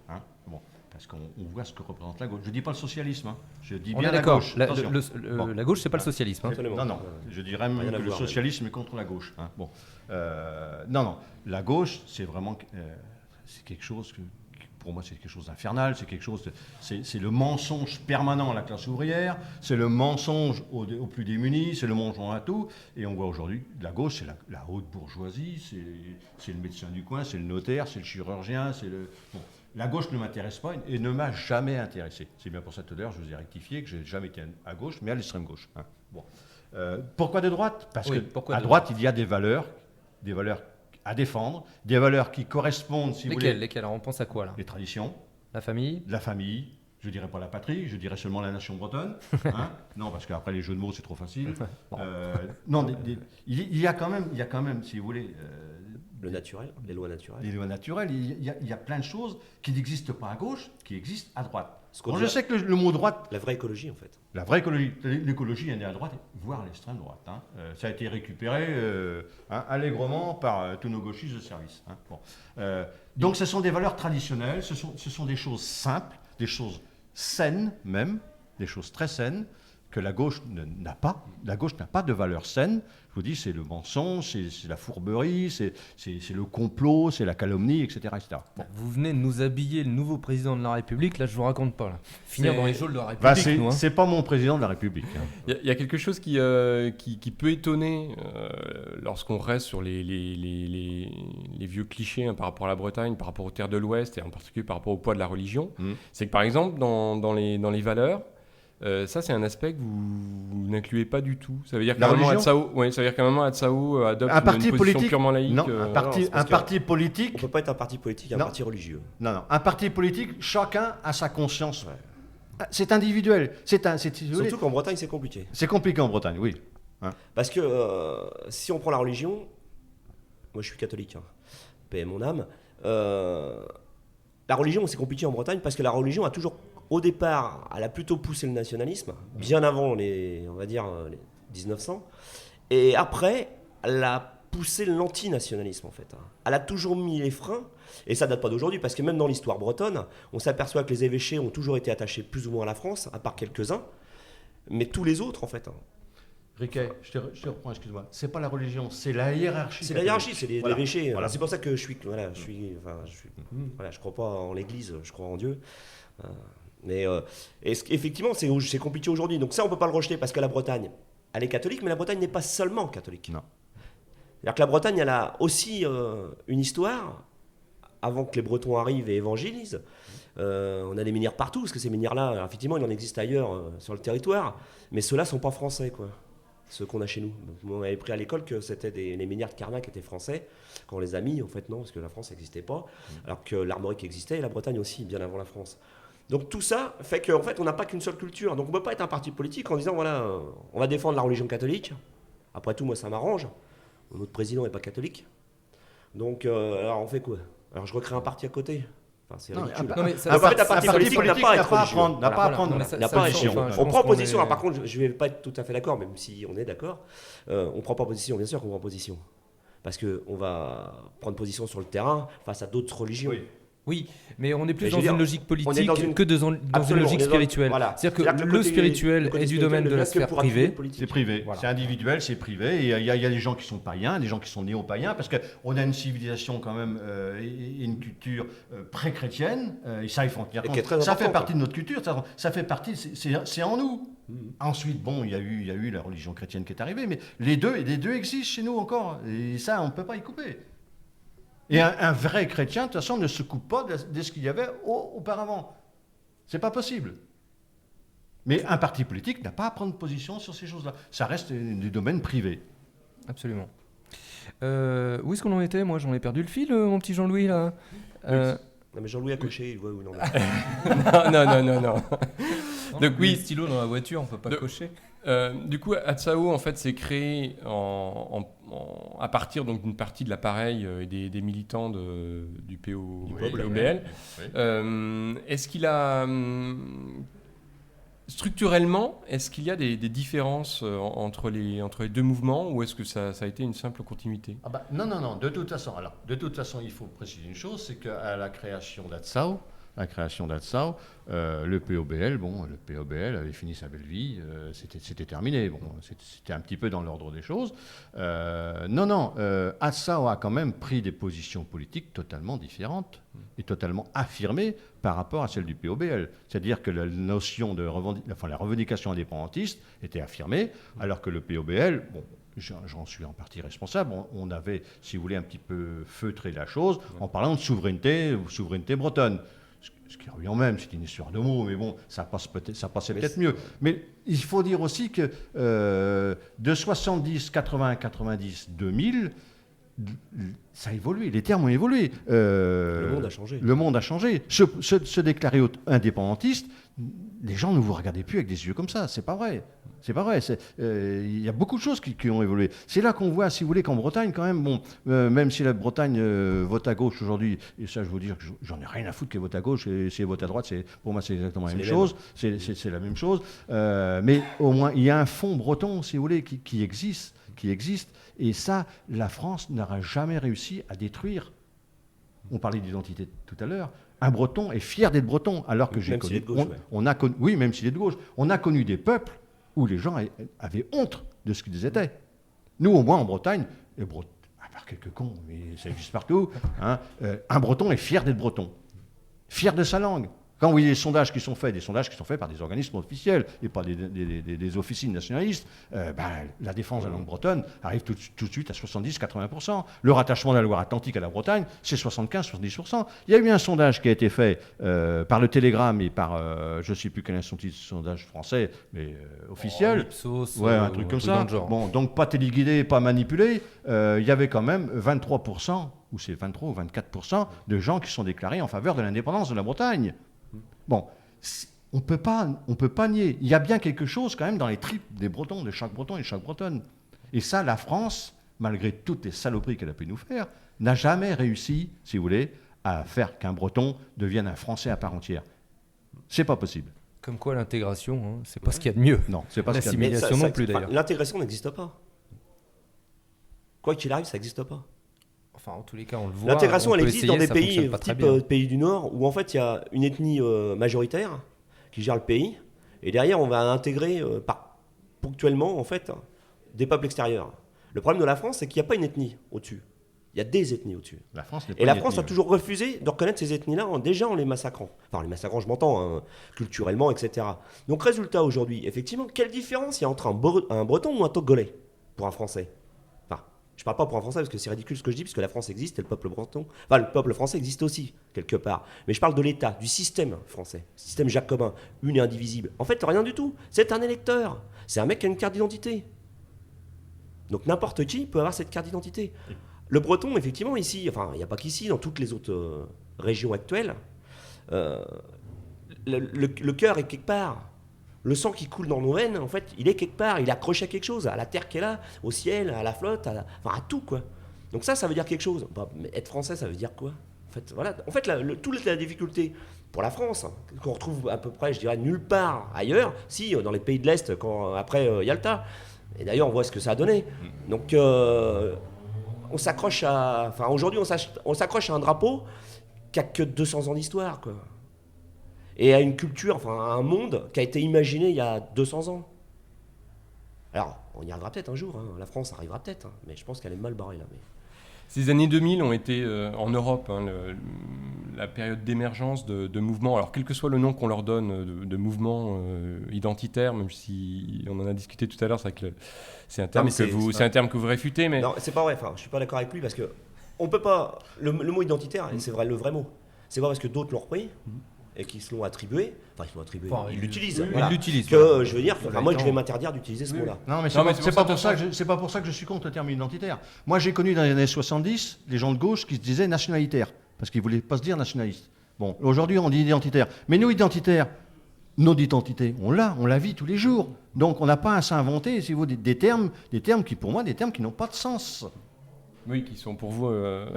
S4: Bon, parce qu'on voit ce que représente la gauche. Je ne dis pas le socialisme, je dis bien la gauche.
S1: La gauche, c'est pas le socialisme.
S4: Non, je dirais même que le socialisme est contre la gauche. Non, la gauche, c'est vraiment c'est quelque chose pour moi, c'est quelque chose d'infernal, c'est le mensonge permanent à la classe ouvrière, c'est le mensonge aux plus démunis, c'est le mensonge à tout. Et on voit aujourd'hui, la gauche, c'est la haute bourgeoisie, c'est le médecin du coin, c'est le notaire, c'est le chirurgien, Bon, la gauche ne m'intéresse pas et ne m'a jamais intéressé. C'est bien pour ça tout à l'heure, je vous ai rectifié que je n'ai jamais été à gauche, mais à l'extrême gauche. Hein. Bon. Pourquoi de droite? Parce qu'à droite, il y a des valeurs à défendre, des valeurs qui correspondent, si vous voulez...
S1: Lesquelles? Alors on pense à quoi là?
S4: Les traditions.
S1: La famille?
S4: La famille, je ne dirais pas la patrie, je dirais seulement la nation bretonne. Hein. Non, parce qu'après les jeux de mots, c'est trop facile. Non, il y a quand même, si vous voulez...
S2: le naturel, les lois naturelles.
S4: Les lois naturelles, il y a plein de choses qui n'existent pas à gauche, qui existent à droite.
S2: Bon,
S4: je sais que le mot droite...
S2: La vraie écologie, en fait.
S4: La vraie écologie. L'écologie est née à droite, voire à l'extrême droite. Hein. Ça a été récupéré allègrement par tous nos gauchistes de service. Hein. Bon. Donc ce sont des valeurs traditionnelles, ce sont des choses simples, des choses saines même, des choses très saines, que la gauche n'a pas. La gauche n'a pas de valeurs saines. Je vous dis, c'est le mensonge, c'est la fourberie, c'est le complot, c'est la calomnie, etc. etc.
S1: Bon. Vous venez de nous habiller le nouveau président de la République, là je vous raconte pas. Là. Finir dans les geôles de la République,
S4: c'est pas mon président de la République. Hein.
S3: Il y a quelque chose qui peut étonner lorsqu'on reste sur les vieux clichés hein, par rapport à la Bretagne, par rapport aux terres de l'Ouest et en particulier par rapport au poids de la religion. C'est que par exemple, dans les valeurs, ça, c'est un aspect que vous n'incluez pas du tout. Ça veut dire qu'à un moment, Atsao adopte une position purement laïque.
S4: Non, un parti politique.
S2: On ne peut pas être un parti politique et un parti religieux.
S4: Non. Un parti politique, chacun a sa conscience. Ouais. C'est individuel.
S2: Surtout qu'en Bretagne, c'est compliqué.
S4: C'est compliqué en Bretagne, oui. Hein.
S2: Parce que si on prend la religion, moi je suis catholique, hein, paix et mon âme. La religion, c'est compliqué en Bretagne parce que la religion a toujours. Au départ, elle a plutôt poussé le nationalisme, bien avant les 1900. Et après, elle a poussé l'antinationalisme, en fait. Elle a toujours mis les freins, et ça date pas d'aujourd'hui, parce que même dans l'histoire bretonne, on s'aperçoit que les évêchés ont toujours été attachés plus ou moins à la France, à part quelques-uns, mais tous les autres, en fait.
S4: Riquet, je te reprends, excuse-moi. C'est pas la religion, c'est la hiérarchie.
S2: C'est la hiérarchie, c'est les évêchés.
S4: Voilà.
S2: C'est pour ça que je crois pas en l'Église, je crois en Dieu. Mais effectivement, c'est compliqué aujourd'hui. Donc ça, on ne peut pas le rejeter parce que la Bretagne, elle est catholique, mais la Bretagne n'est pas seulement catholique.
S4: Non.
S2: C'est-à-dire que la Bretagne, elle a aussi une histoire, avant que les Bretons arrivent et évangélisent. On a des minières partout, parce que ces minières-là, effectivement, il en existe ailleurs sur le territoire, mais ceux-là ne sont pas français, quoi. Ceux qu'on a chez nous. Donc, on avait pris à l'école que c'était les minières de Carnac qui étaient français. Quand on les a mis, en fait, non, parce que la France n'existait pas, alors que l'Armorique existait, et la Bretagne aussi, bien avant la France. Donc tout ça fait qu'en fait on n'a pas qu'une seule culture. Donc on ne peut pas être un parti politique en disant voilà, on va défendre la religion catholique. Après tout, moi ça m'arrange. Notre président n'est pas catholique. Donc alors on fait quoi? Alors je recrée un parti à côté. Enfin, c'est ridicule. Un parti politique n'a pas à apprendre. N'a pas à apprendre. N'a pas à échir. On prend position. Alors, par contre, je ne vais pas être tout à fait d'accord, même si on est d'accord. On ne prend pas position, bien sûr qu'on prend position. Parce qu'on va prendre position sur le terrain face à d'autres religions.
S1: Oui, mais on est plus dans une logique politique que dans une logique spirituelle.
S2: Voilà.
S1: C'est-à-dire que le spirituel est du domaine de la sphère privée.
S4: C'est privé, voilà. C'est individuel, c'est privé. Et il y a des gens qui sont païens, des gens qui sont néo-païens, parce qu'on a une civilisation quand même et une culture pré-chrétienne. Et ça, il faut en tenir compte. Ça fait partie de notre culture, ça fait partie, c'est en nous. Ensuite, bon, il y a eu la religion chrétienne qui est arrivée, mais les deux existent chez nous encore. Et ça, on ne peut pas y couper. Et un vrai chrétien, de toute façon, ne se coupe pas de ce qu'il y avait auparavant. C'est pas possible. Mais un parti politique n'a pas à prendre position sur ces choses-là. Ça reste du domaine privé.
S1: Absolument. Où est-ce qu'on en était? Moi, j'en ai perdu le fil, mon petit Jean-Louis, là.
S2: Non, mais Jean-Louis a coché, il voit où il en est.
S3: Non.
S1: Donc oui, stylo dans la voiture, on peut pas cocher.
S3: Du coup, Atsao, en fait, s'est créé à partir donc, d'une partie de l'appareil et des militants du POBL. Est-ce qu'il a... structurellement, est-ce qu'il y a des différences entre les deux mouvements ou est-ce que ça a été une simple continuité?
S4: Non. De toute façon, il faut préciser une chose, c'est qu'à la création d'Atsao, la création d'Atsao, le POBL avait fini sa belle vie, c'était terminé. Bon, c'était un petit peu dans l'ordre des choses. Atsao a quand même pris des positions politiques totalement différentes et totalement affirmées par rapport à celle du POBL. C'est-à-dire que la notion de la revendication indépendantiste était affirmée, alors que le POBL, bon, j'en suis en partie responsable, on avait, si vous voulez, un petit peu feutré la chose en parlant de souveraineté bretonne. Ce qui revient même, c'est une histoire de mots, mais bon, ça passait peut-être mieux. Mais il faut dire aussi que de 70, 80, 90, 2000, ça a évolué, les termes ont évolué.
S2: Le monde a changé.
S4: Le monde a changé. Se déclarer indépendantiste, les gens ne vous regardaient plus avec des yeux comme ça, c'est pas vrai. C'est pas vrai. Il y a beaucoup de choses qui ont évolué. C'est là qu'on voit, si vous voulez, qu'en Bretagne, quand même, même si la Bretagne vote à gauche aujourd'hui, et ça, je veux dire que j'en ai rien à foutre qu'elle vote à gauche, et si elle vote à droite, pour moi, c'est exactement la même chose. C'est la même chose. Mais au moins, il y a un fond breton, si vous voulez, qui existe. Et ça, la France n'aura jamais réussi à détruire. On parlait d'identité tout à l'heure. Un Breton est fier d'être Breton, alors que j'ai connu. Oui, même s'il est de gauche. On a connu des peuples où les gens avaient honte de ce qu'ils étaient. Nous, au moins en Bretagne, à part quelques cons, mais ça existe partout, hein, un Breton est fier d'être Breton, fier de sa langue. Quand vous voyez des sondages qui sont faits par des organismes officiels et pas des officines nationalistes, la défense de la langue bretonne arrive tout de suite à 70-80%. Le rattachement de la Loire-Atlantique à la Bretagne, c'est 75-70%. Il y a eu un sondage qui a été fait par le Télégramme et par, je ne sais plus quel est son titre, sondage français, mais officiel.
S1: Ipsos,
S4: un truc comme ça. Bon, donc pas téléguidé, pas manipulé. Il y avait quand même 23%, ou c'est 23 ou 24% de gens qui sont déclarés en faveur de l'indépendance de la Bretagne. Bon, on peut pas nier. Il y a bien quelque chose quand même dans les tripes des Bretons, de chaque Breton et de chaque Bretonne. Et ça, la France, malgré toutes les saloperies qu'elle a pu nous faire, n'a jamais réussi, si vous voulez, à faire qu'un Breton devienne un Français à part entière. C'est pas possible.
S1: Comme quoi l'intégration, hein, c'est pas ce qu'il y a de mieux.
S4: Non, c'est pas ce qu'il y a de mieux.
S1: L'assimilation non plus d'ailleurs.
S2: L'intégration n'existe pas. Quoi qu'il arrive, ça n'existe pas.
S1: Enfin, en tous les cas, on le voit.
S2: L'intégration, elle existe dans des
S1: ça
S2: pays
S1: fonctionne pas très
S2: type
S1: bien.
S2: pays du Nord où en fait il y a une ethnie majoritaire qui gère le pays et derrière on va intégrer ponctuellement en fait des peuples extérieurs. Le problème de la France, c'est qu'il n'y a pas une ethnie au-dessus. Il y a des ethnies au-dessus.
S4: La France n'est pas
S2: et la
S4: une
S2: France
S4: ethnie,
S2: a toujours refusé de reconnaître ces ethnies-là déjà en les massacrant. Enfin, en les massacrant, je m'entends, hein, culturellement, etc. Donc résultat aujourd'hui, effectivement, quelle différence il y a entre un Breton ou un Togolais pour un Français? Je ne parle pas pour un Français parce que c'est ridicule ce que je dis, puisque la France existe et le peuple breton, enfin le peuple français existe aussi, quelque part. Mais je parle de l'État, du système français, système jacobin, une et indivisible. En fait, rien du tout. C'est un électeur. C'est un mec qui a une carte d'identité. Donc n'importe qui peut avoir cette carte d'identité. Le breton, effectivement, ici, enfin, il n'y a pas qu'ici, dans toutes les autres régions actuelles, le cœur est quelque part. Le sang qui coule dans nos veines, en fait, il est quelque part, il est accroché à quelque chose, à la terre qui est là, au ciel, à la flotte, à tout, quoi. Donc ça veut dire quelque chose. Mais être français, ça veut dire quoi? En fait, voilà. En fait, toute la difficulté pour la France, hein, qu'on retrouve à peu près, je dirais, nulle part ailleurs, si, dans les pays de l'Est, après Yalta. Et d'ailleurs, on voit ce que ça a donné. Donc, on s'accroche à... Enfin, aujourd'hui, on s'accroche à un drapeau qui a que 200 ans d'histoire, quoi. Et à une culture, enfin à un monde qui a été imaginé il y a 200 ans. Alors, on y arrivera peut-être un jour, hein. La France arrivera peut-être, hein. Mais je pense qu'elle est mal barrée là. Mais...
S3: Ces années 2000 ont été en Europe la période d'émergence de mouvements, alors quel que soit le nom qu'on leur donne, de mouvements identitaires, même si on en a discuté tout à l'heure, c'est un terme c'est un terme que vous réfutez, mais...
S2: Non, c'est pas vrai, enfin, je suis pas d'accord avec lui parce que on peut pas... Le mot identitaire, c'est vrai, le vrai mot. C'est pas parce que d'autres l'ont repris et qu'ils se l'ont attribué, ils l'utilisent.
S1: Oui,
S2: voilà.
S1: ils l'utilisent.
S2: Que je veux dire, moi je vais m'interdire d'utiliser ce mot-là.
S4: Non, mais c'est pas pour ça que je suis contre le terme identitaire. Moi, j'ai connu dans les années 70 les gens de gauche qui se disaient nationalitaires, parce qu'ils ne voulaient pas se dire nationalistes. Bon, aujourd'hui, on dit identitaire. Mais nous, identitaires, notre identité, on la vit tous les jours. Donc, on n'a pas à s'inventer, si vous voulez, des termes qui, pour moi, des termes qui n'ont pas de sens.
S3: Oui, qui sont pour vous.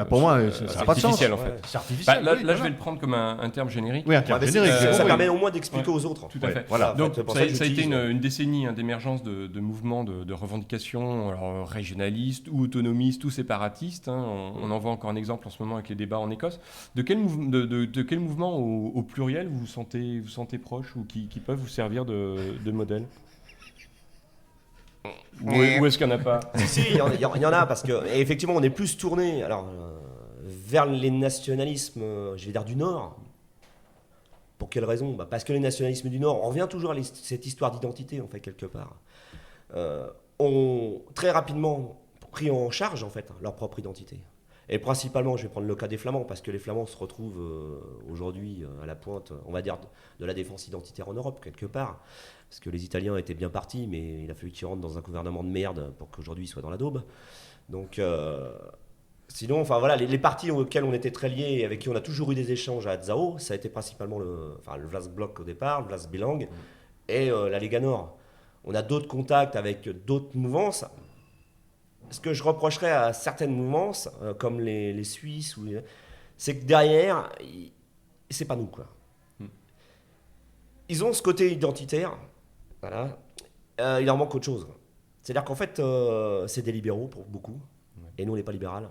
S4: Pour moi, ça n'a pas de sens.
S3: Artificiel, en fait.
S4: C'est artificiel.
S3: Là,
S4: oui,
S3: je vais le prendre comme un terme générique.
S4: Oui, un terme générique.
S2: Ça
S3: oui.
S2: permet au moins d'expliquer aux autres.
S3: Tout à fait.
S4: Voilà.
S3: Donc,
S2: C'est pour
S3: ça a
S2: que
S3: été
S2: j'utilise,
S3: une décennie d'émergence de mouvements de revendications alors, régionalistes ou autonomistes ou séparatistes. On en voit encore un exemple en ce moment avec les débats en Écosse. De quel mouvement au pluriel vous sentez proche ou qui peuvent vous servir de modèle? Ou est-ce qu'il n'y en a pas?
S2: Si, il y en a, parce que et effectivement, on est plus tourné vers les nationalismes, je vais dire, du Nord. Pour quelle raison? Parce que les nationalismes du Nord, on revient toujours à cette histoire d'identité, en fait, quelque part. Ont très rapidement pris en charge, en fait, leur propre identité. Et principalement, je vais prendre le cas des Flamands, parce que les Flamands se retrouvent aujourd'hui à la pointe, on va dire, de la défense identitaire en Europe, quelque part. Parce que les Italiens étaient bien partis, mais il a fallu qu'ils rentrent dans un gouvernement de merde pour qu'aujourd'hui ils soient dans la daube. Donc, sinon, enfin voilà, les partis auxquels on était très liés et avec qui on a toujours eu des échanges à Adzao, ça a été principalement le Vlaams-Blok au départ, le Vlaams-Belang et la Lega Nord. On a d'autres contacts avec d'autres mouvances. Ce que je reprocherais à certaines mouvances, comme les Suisses, c'est que derrière, c'est pas nous, quoi. Ils ont ce côté identitaire, voilà. Il leur manque autre chose. C'est-à-dire qu'en fait, c'est des libéraux pour beaucoup, et nous, on n'est pas libéral.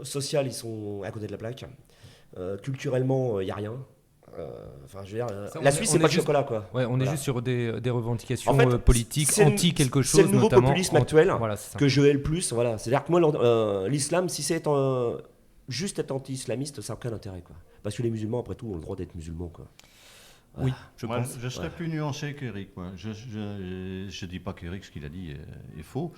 S2: Social, ils sont à côté de la plaque. Culturellement, il n'y a rien. Je veux dire, la Suisse, c'est pas de chocolat, quoi.
S1: Ouais, on est
S2: Voilà.
S1: juste sur des revendications
S2: En fait,
S1: politiques
S2: c'est
S1: anti quelque chose.
S2: C'est le nouveau
S1: notamment,
S2: populisme actuel
S1: voilà, c'est ça.
S2: que je hais le plus. Voilà. C'est-à-dire que moi, l'islam, si c'est juste être anti-islamiste, ça n'a aucun intérêt, quoi. Parce que les musulmans, après tout, ont le droit d'être musulmans, quoi.
S1: Oui, je
S4: Moi,
S1: pense.
S4: je serais plus nuancé qu'Éric. Je ne dis pas qu'Éric, ce qu'il a dit est faux.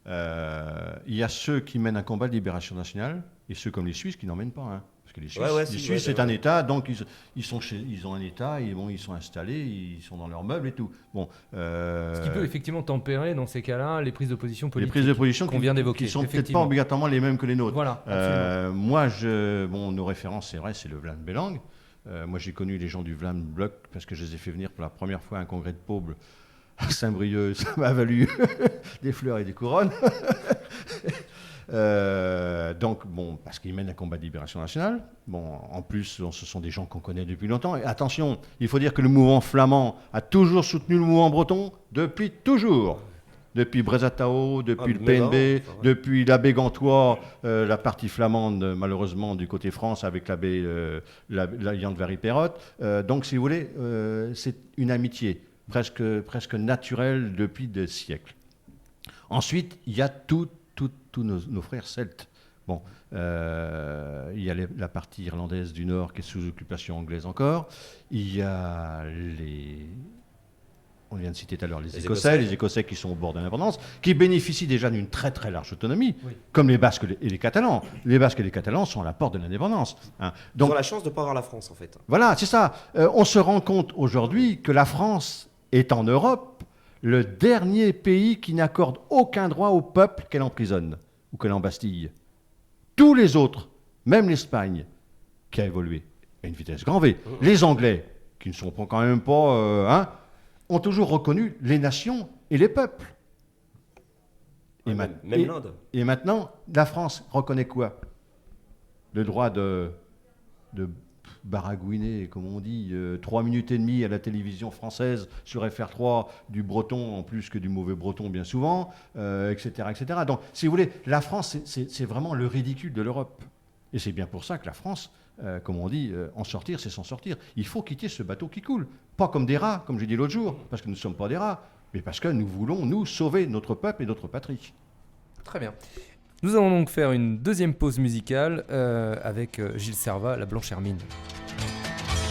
S4: Il y a ceux qui mènent un combat de libération nationale et ceux comme les Suisses qui n'en mènent pas. Parce que les Suisses, c'est un État, donc ils ont un État, ils sont installés, ils sont dans leurs meubles et tout. Bon,
S1: Ce qui peut effectivement tempérer, dans ces cas-là, les prises de position
S4: les
S1: politiques.
S4: prises de position
S1: qu'on vient d'évoquer,
S4: qui sont peut-être pas
S1: effectivement.
S4: obligatoirement les mêmes que les nôtres.
S1: Voilà, absolument.
S4: Moi, nos références, c'est vrai, c'est le Vlaams-Belang. Moi, j'ai connu les gens du Vlaams-Blok parce que je les ai fait venir pour la première fois à un congrès de Paubel à Saint-Brieuc. Ça m'a valu des fleurs et des couronnes. Donc, bon, parce qu'ils mènent un combat de libération nationale. Bon, en plus, ce sont des gens qu'on connaît depuis longtemps. Et attention, il faut dire que le mouvement flamand a toujours soutenu le mouvement breton depuis toujours. Depuis Brézatao, depuis le PNB, depuis l'abbé Gantois, la partie flamande, malheureusement, du côté France, avec l'abbé Jan Vary Perrot. Donc, si vous voulez, c'est une amitié presque naturelle depuis des siècles. Ensuite, il y a tous nos frères celtes. Bon, il y a la partie irlandaise du Nord qui est sous occupation anglaise encore. Il y a on vient de citer tout à l'heure les Écossais qui sont au bord de l'indépendance, qui bénéficient déjà d'une très très large autonomie, comme les Basques et les Catalans. Les Basques et les Catalans sont à la porte de l'indépendance.
S2: Donc, ils ont la chance de ne pas avoir la France, en fait.
S4: Voilà, c'est ça. On se rend compte aujourd'hui que la France est en Europe le dernier pays qui n'accorde aucun droit au peuple qu'elle emprisonne ou qu'elle embastille. Tous les autres, même l'Espagne, qui a évolué à une vitesse grand V, les Anglais, qui ne sont quand même pas... ont toujours reconnu les nations et les peuples.
S2: Même l'Inde.
S4: Et maintenant, la France reconnaît quoi? Le droit de baragouiner, comme on dit, 3 minutes et demie à la télévision française sur FR3 du breton, en plus que du mauvais breton bien souvent, etc., etc. Donc, si vous voulez, la France, c'est vraiment le ridicule de l'Europe. Et c'est bien pour ça que la France, comme on dit, en sortir, c'est s'en sortir. Il faut quitter ce bateau qui coule. Pas comme des rats, comme j'ai dit l'autre jour, parce que nous ne sommes pas des rats, mais parce que nous voulons, nous, sauver notre peuple et notre patrie.
S1: Très bien. Nous allons donc faire une deuxième pause musicale avec Gilles Servat, La Blanche Hermine.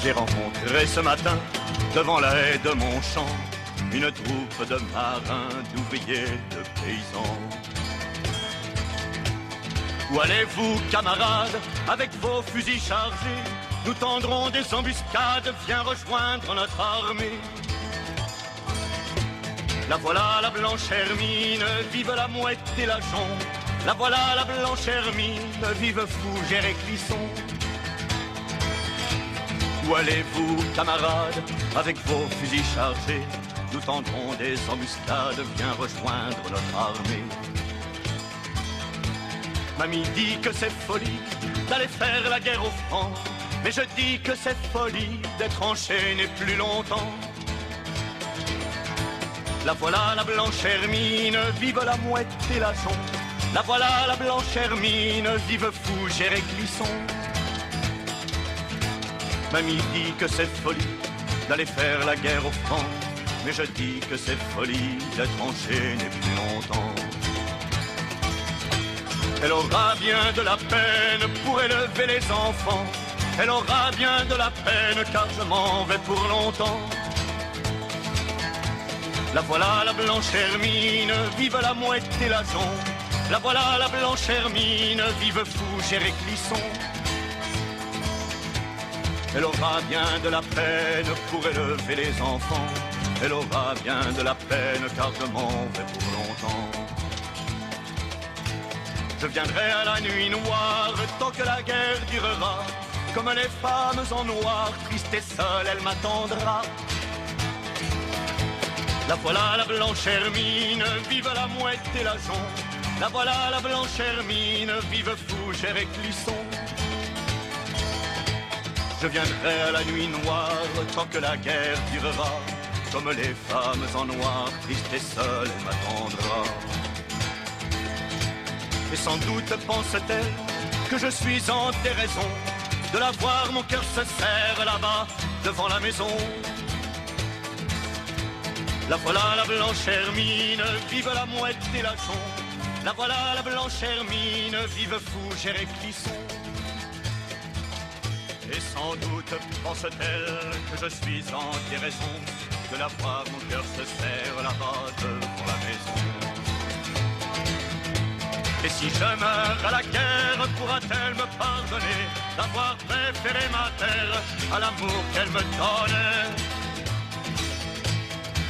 S6: J'ai rencontré ce matin, devant la haie de mon champ, une troupe de marins, d'ouvriers, de paysans. Où allez-vous, camarades, avec vos fusils chargés? Nous tendrons des embuscades, viens rejoindre notre armée. La voilà, la blanche Hermine, vive la mouette et la jonc. La voilà, la blanche Hermine, vive Fougère et Clisson. Où allez-vous, camarades, avec vos fusils chargés? Nous tendrons des embuscades, viens rejoindre notre armée. Mamie dit que c'est folie d'aller faire la guerre aux Francs, mais je dis que c'est folie d'être enchaîné plus longtemps. La voilà la blanche Hermine, vive la mouette et la jonc. La voilà la blanche Hermine, vive Fougère et Clisson. Mamie dit que c'est folie d'aller faire la guerre aux Francs, mais je dis que c'est folie d'être enchaîné plus longtemps. Elle aura bien de la peine pour élever les enfants. Elle aura bien de la peine car je m'en vais pour longtemps. La voilà la blanche Hermine, vive la mouette et la jonc. La voilà la blanche Hermine, vive Fougère et Clisson. Elle aura bien de la peine pour élever les enfants. Elle aura bien de la peine car je m'en vais pour longtemps. Je viendrai à la nuit noire tant que la guerre durera. Comme les femmes en noir, triste et seule, elle m'attendra. La voilà la blanche Hermine, vive la mouette et la jonc. La voilà la blanche Hermine, vive Fougère et Clisson. Je viendrai à la nuit noire tant que la guerre durera. Comme les femmes en noir, triste et seule, elle m'attendra. Et sans doute pense-t-elle que je suis en déraison de la voir, mon cœur se serre là-bas devant la maison. La voilà la blanche Hermine, vive la mouette et la jonc. La voilà la blanche Hermine, vive Fougère et Clisson. Et sans doute pense-t-elle que je suis en déraison de la voir, mon cœur se serre là-bas devant la maison. Et si je meurs à la guerre, pourra-t-elle me pardonner d'avoir préféré ma terre à l'amour qu'elle me donnait?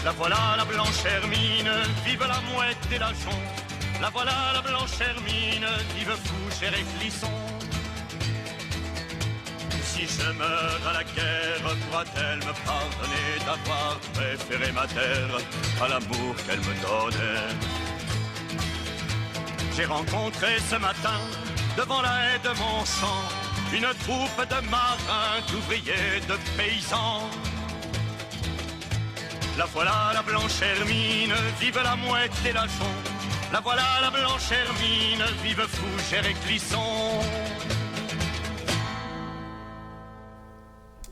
S6: La voilà la blanche Hermine, vive la mouette et la jonc. La voilà la blanche Hermine, vive Fougère et Clisson. Si je meurs à la guerre, pourra-t-elle me pardonner d'avoir préféré ma terre à l'amour qu'elle me donnait? J'ai rencontré ce matin, devant la haie de mon champ, une troupe de marins, d'ouvriers, de paysans. La voilà la blanche Hermine, vive la mouette et la jonc. La voilà la blanche Hermine, vive Fougère et Clisson.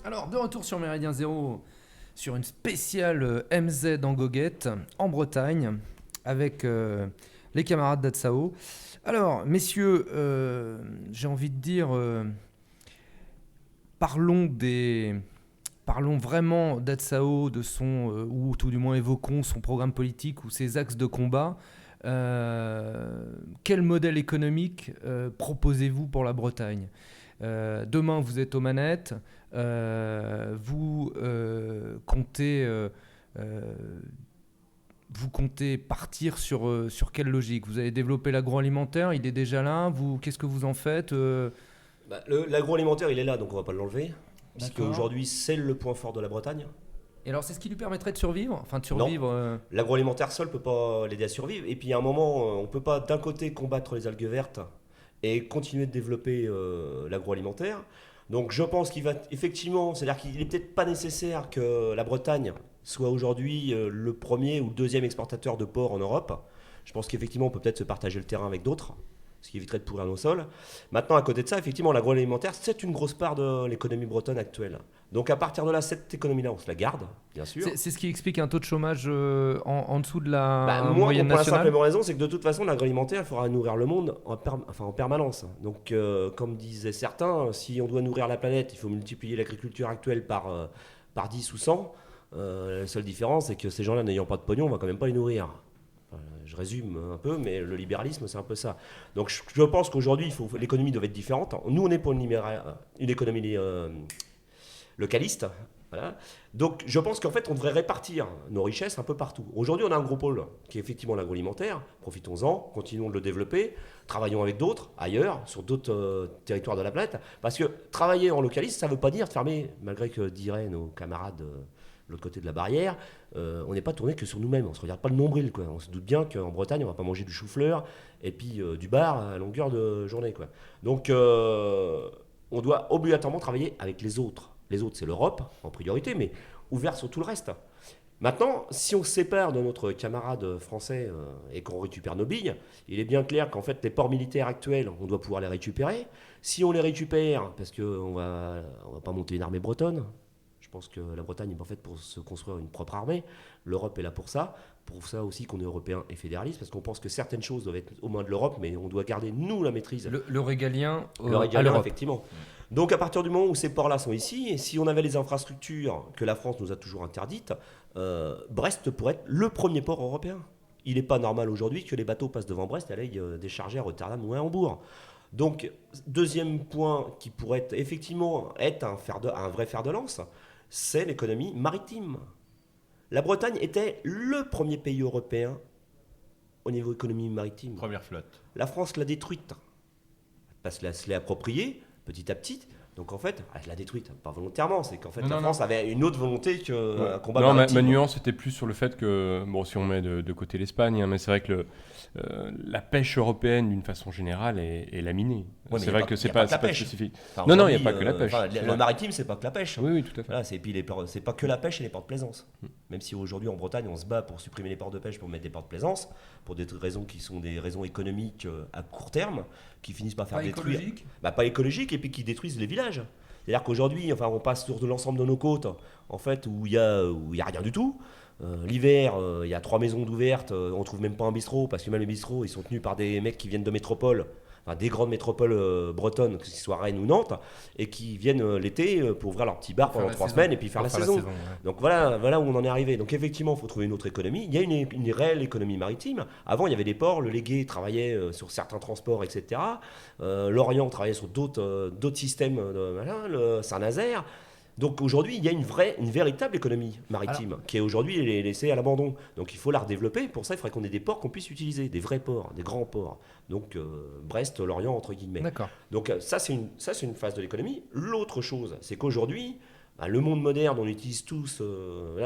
S1: Alors, de retour sur Méridien Zéro, sur une spéciale MZ en goguette, en Bretagne, avec les camarades d'Atsao. Alors, messieurs, j'ai envie de dire, parlons vraiment d'Atsao, de son, ou tout du moins évoquons son programme politique ou ses axes de combat. Quel modèle économique proposez-vous pour la Bretagne ? Demain, vous êtes aux manettes, vous comptez partir sur quelle logique ? Vous avez développé l'agroalimentaire, il est déjà là, qu'est-ce que vous en faites ?
S2: L'agroalimentaire, il est là, donc on ne va pas l'enlever. Parce
S1: D'accord.
S2: qu'aujourd'hui, c'est le point fort de la Bretagne.
S1: Et alors, c'est ce qui lui permettrait de survivre ? Enfin, de survivre.
S2: L'agroalimentaire seul ne peut pas l'aider à survivre. Et puis, à un moment, on ne peut pas d'un côté combattre les algues vertes et continuer de développer l'agroalimentaire. Donc, je pense qu'il va effectivement, c'est-à-dire qu'il n'est peut-être pas nécessaire que la Bretagne soit aujourd'hui le premier ou le deuxième exportateur de porc en Europe. Je pense qu'effectivement, on peut peut-être se partager le terrain avec d'autres, ce qui éviterait de pourrir nos sols. Maintenant, à côté de ça, effectivement, l'agroalimentaire, c'est une grosse part de l'économie bretonne actuelle. Donc, à partir de là, cette économie-là, on se la garde, bien sûr.
S1: C'est ce qui explique un taux de chômage en dessous de la
S2: Moi,
S1: moyenne
S2: pour la
S1: nationale.
S2: simple raison, c'est que de toute façon, l'agroalimentaire, il faudra nourrir le monde en permanence. Donc, comme disaient certains, si on doit nourrir la planète, il faut multiplier l'agriculture actuelle par 10 ou 100. La seule différence, c'est que ces gens-là, n'ayant pas de pognon, on va quand même pas les nourrir. Je résume un peu, mais le libéralisme, c'est un peu ça. Donc, je pense qu'aujourd'hui, l'économie doit être différente. Nous, on est pour une économie localiste. Voilà. Donc, je pense qu'en fait, on devrait répartir nos richesses un peu partout. Aujourd'hui, on a un gros pôle qui est effectivement l'agroalimentaire. Profitons-en, continuons de le développer. Travaillons avec d'autres, ailleurs, sur d'autres territoires de la planète. Parce que travailler en localiste, ça ne veut pas dire fermer, malgré que diraient nos camarades l'autre côté de la barrière, on n'est pas tourné que sur nous-mêmes. On ne se regarde pas le nombril, quoi. On se doute bien qu'en Bretagne, on ne va pas manger du chou-fleur et puis du bar à longueur de journée, quoi. Donc, on doit obligatoirement travailler avec les autres. Les autres, c'est l'Europe en priorité, mais ouvert sur tout le reste. Maintenant, si on se sépare de notre camarade français et qu'on récupère nos billes, il est bien clair qu'en fait, les ports militaires actuels, on doit pouvoir les récupérer. Si on les récupère, parce qu'on va pas monter une armée bretonne, je pense que la Bretagne n'est pas faite pour se construire une propre armée. L'Europe est là pour ça aussi qu'on est européen et fédéraliste, parce qu'on pense que certaines choses doivent être aux mains de l'Europe, mais on doit garder, nous, la maîtrise.
S1: Le régalien,
S2: à
S1: l'Europe.
S2: Effectivement. Donc à partir du moment où ces ports-là sont ici, et si on avait les infrastructures que la France nous a toujours interdites, Brest pourrait être le premier port européen. Il n'est pas normal aujourd'hui que les bateaux passent devant Brest et aillent décharger à Rotterdam ou à Hambourg. Donc, deuxième point qui pourrait effectivement être un vrai fer de lance, c'est l'économie maritime. La Bretagne était le premier pays européen au niveau économie maritime.
S4: Première flotte.
S2: La France l'a détruite. Elle se l'est appropriée petit à petit. Donc en fait, elle l'a détruite, pas volontairement, c'est qu'en fait la France avait une autre volonté qu'un combat maritime.
S3: Ma nuance était plus sur le fait que, bon, si on met de côté l'Espagne, hein, mais c'est vrai que la pêche européenne d'une façon générale est laminée.
S2: Ouais,
S3: c'est vrai que c'est pas spécifique.
S2: Enfin,
S3: non, il n'y a pas que la pêche.
S2: Le maritime, c'est pas que la pêche.
S3: Oui, tout à fait.
S2: Voilà, c'est pas que la pêche et les ports de plaisance. Même si aujourd'hui en Bretagne, on se bat pour supprimer les ports de pêche pour mettre des ports de plaisance, pour des raisons qui sont des raisons économiques à court terme, qui finissent par faire détruire. Pas écologiques, et puis qui détruisent les villages. C'est-à-dire qu'aujourd'hui, on passe sur de l'ensemble de nos côtes, en fait, où il y a rien du tout. L'hiver, il y a 3 maisons d'ouvertes, on trouve même pas un bistrot, parce que même les bistrots, ils sont tenus par des mecs qui viennent de métropoles, des grandes métropoles bretonnes, que ce soit Rennes ou Nantes, et qui viennent l'été pour ouvrir leur petit bar pendant 3 semaines et puis faire la saison.
S1: Ouais.
S2: Donc voilà où on en est arrivé. Donc effectivement, il faut trouver une autre économie. Il y a une réelle économie maritime. Avant, il y avait des ports, le Légué travaillait sur certains transports, etc. L'Orient travaillait sur d'autres systèmes, le Saint-Nazaire. Donc aujourd'hui, il y a une véritable économie maritime qui est aujourd'hui laissée à l'abandon. Donc il faut la redévelopper. Pour ça, il faudrait qu'on ait des ports qu'on puisse utiliser, des vrais ports, des grands ports. Donc Brest, Lorient, entre guillemets.
S1: D'accord.
S2: Donc ça, c'est une phase de l'économie. L'autre chose, c'est qu'aujourd'hui, le monde moderne, on utilise tous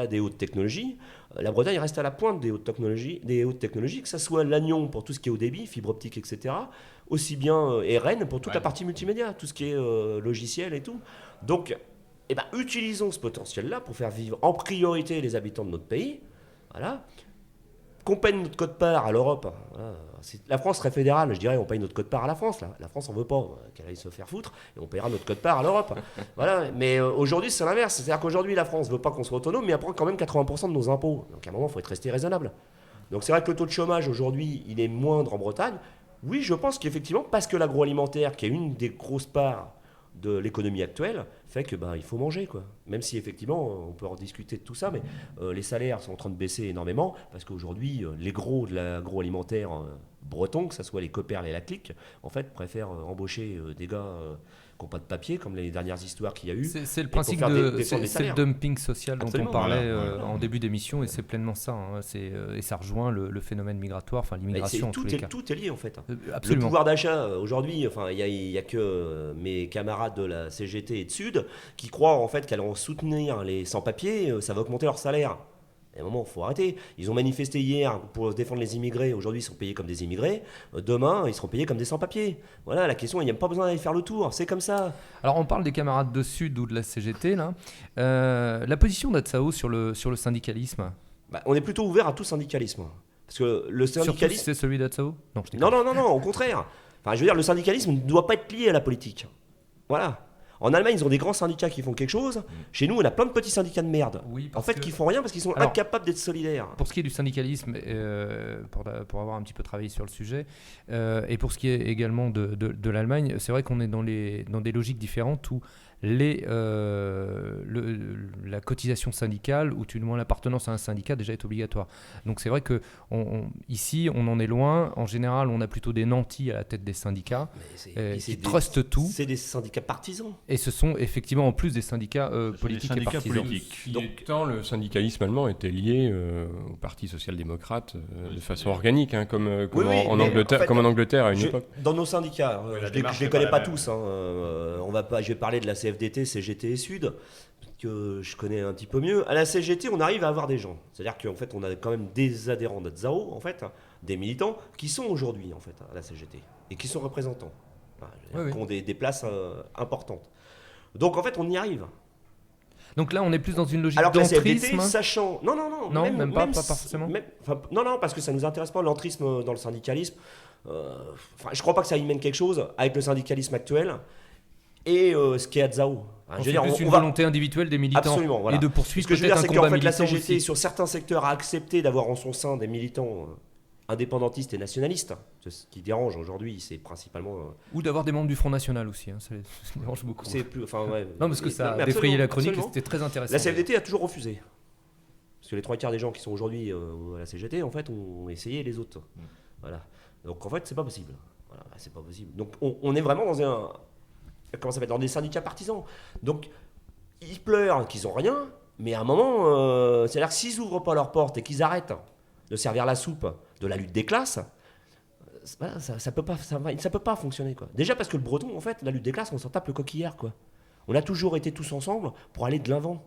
S2: des hautes technologies. La Bretagne reste à la pointe des hautes technologies, que ce soit Lannion pour tout ce qui est haut débit, fibre optique, etc. Aussi bien et Rennes pour toute la partie multimédia, tout ce qui est logiciel et tout. Donc, utilisons ce potentiel-là pour faire vivre en priorité les habitants de notre pays. Voilà. Qu'on paye notre quote-part à l'Europe. Voilà. La France serait fédérale, je dirais, on paye notre quote-part à la France. Là. La France, on veut pas qu'elle aille se faire foutre, et on payera notre quote-part à l'Europe. Voilà. Mais aujourd'hui, c'est l'inverse. C'est-à-dire qu'aujourd'hui, la France veut pas qu'on soit autonome, mais elle prend quand même 80% de nos impôts. Donc à un moment, il faut être resté raisonnable. Donc c'est vrai que le taux de chômage, aujourd'hui, il est moindre en Bretagne. Oui, je pense qu'effectivement, parce que l'agroalimentaire, qui est une des grosses parts de l'économie actuelle, fait que il faut manger, quoi. Même si effectivement on peut en discuter de tout ça, mais les salaires sont en train de baisser énormément parce qu'aujourd'hui les gros de l'agroalimentaire breton, que ce soit les Copperle et la Clique, en fait préfèrent embaucher des gars qui n'ont pas de papier, comme les dernières histoires qu'il y a eu.
S1: C'est le principe c'est le dumping social dont on parlait en début d'émission, et c'est pleinement ça. Hein. Et ça rejoint le phénomène migratoire, enfin l'immigration en tous les cas.
S2: Tout est lié en fait.
S1: Absolument.
S2: Le pouvoir d'achat aujourd'hui, il y a que mes camarades de la CGT et de Sud qui croient en fait qu'allant soutenir les sans-papiers, ça va augmenter leur salaire. À un moment, il faut arrêter. Ils ont manifesté hier pour défendre les immigrés. Aujourd'hui, ils sont payés comme des immigrés. Demain, ils seront payés comme des sans-papiers. Voilà, la question, il n'y a pas besoin d'aller faire le tour. C'est comme ça.
S1: Alors, on parle des camarades de Sud ou de la CGT, là. La position d'Atsao sur le syndicalisme.
S2: On est plutôt ouvert à tout syndicalisme. Parce que le syndicalisme...
S1: Surtout si c'est celui d'Atsao ?
S2: Non, au contraire. Enfin, je veux dire, le syndicalisme ne doit pas être lié à la politique. Voilà. En Allemagne, ils ont des grands syndicats qui font quelque chose. Chez nous, on a plein de petits syndicats de merde.
S1: Oui,
S2: qui font rien parce qu'ils sont incapables d'être solidaires.
S1: Pour ce qui est du syndicalisme, pour avoir un petit peu travaillé sur le sujet, et pour ce qui est également de l'Allemagne, c'est vrai qu'on est dans des logiques différentes où la cotisation syndicale, ou tout du moins l'appartenance à un syndicat, déjà est obligatoire. Donc c'est vrai que ici, on en est loin. En général, on a plutôt des nantis à la tête des syndicats qui trustent tout.
S2: C'est des syndicats partisans.
S1: Et ce sont effectivement en plus des syndicats politiques et partisans.
S3: Donc, le syndicalisme allemand était lié au Parti social-démocrate de façon organique, hein, comme en Angleterre à une époque.
S2: Dans nos syndicats, je ne les connais pas tous. Je vais parler de la CFDT, CGT et Sud. que je connais un petit peu mieux, à la CGT, on arrive à avoir des gens. C'est-à-dire qu'en fait, on a quand même des adhérents d'Atsao, en fait, des militants, qui sont aujourd'hui, en fait, à la CGT, et qui sont représentants, qui ont des places importantes. Donc, en fait, on y arrive.
S1: Donc là, on est plus dans une logique
S2: Alors que la CFDT,
S1: d'entrisme.
S2: sachant...
S1: Non, même pas forcément.
S2: Non, parce que ça ne nous intéresse pas, l'entrisme dans le syndicalisme. Je ne crois pas que ça y mène quelque chose avec le syndicalisme actuel et ce qui est Atsao.
S1: C'est plus une volonté individuelle des militants.
S2: Absolument, voilà.
S1: Et de poursuivre
S2: Ce que je veux
S1: peut-être
S2: dire,
S1: un
S2: c'est qu'en
S1: combat
S2: fait, la
S1: militant
S2: CGT,
S1: aussi.
S2: sur certains secteurs, a accepté d'avoir en son sein des militants indépendantistes et nationalistes. Ce qui dérange aujourd'hui, c'est principalement...
S1: Ou d'avoir des membres du Front National aussi, ça dérange beaucoup.
S2: C'est plus, ouais,
S1: Non, parce que ça
S2: mais
S1: a défrayé la chronique et
S2: absolument.
S1: c'était très intéressant.
S2: La CFDT a toujours refusé. Parce que les 3/4 des gens qui sont aujourd'hui à la CGT, en fait, ont essayé les autres. Voilà. Donc en fait, c'est pas possible. Voilà, c'est pas possible. Donc on est vraiment dans dans des syndicats partisans. Donc ils pleurent qu'ils ont rien, mais à un moment, c'est-à-dire que s'ils ouvrent pas leurs portes et qu'ils arrêtent de servir la soupe de la lutte des classes, ça peut pas fonctionner, quoi. Déjà parce que le breton, en fait, la lutte des classes, on s'en tape le coquillard, quoi. On a toujours été tous ensemble pour aller de l'avant.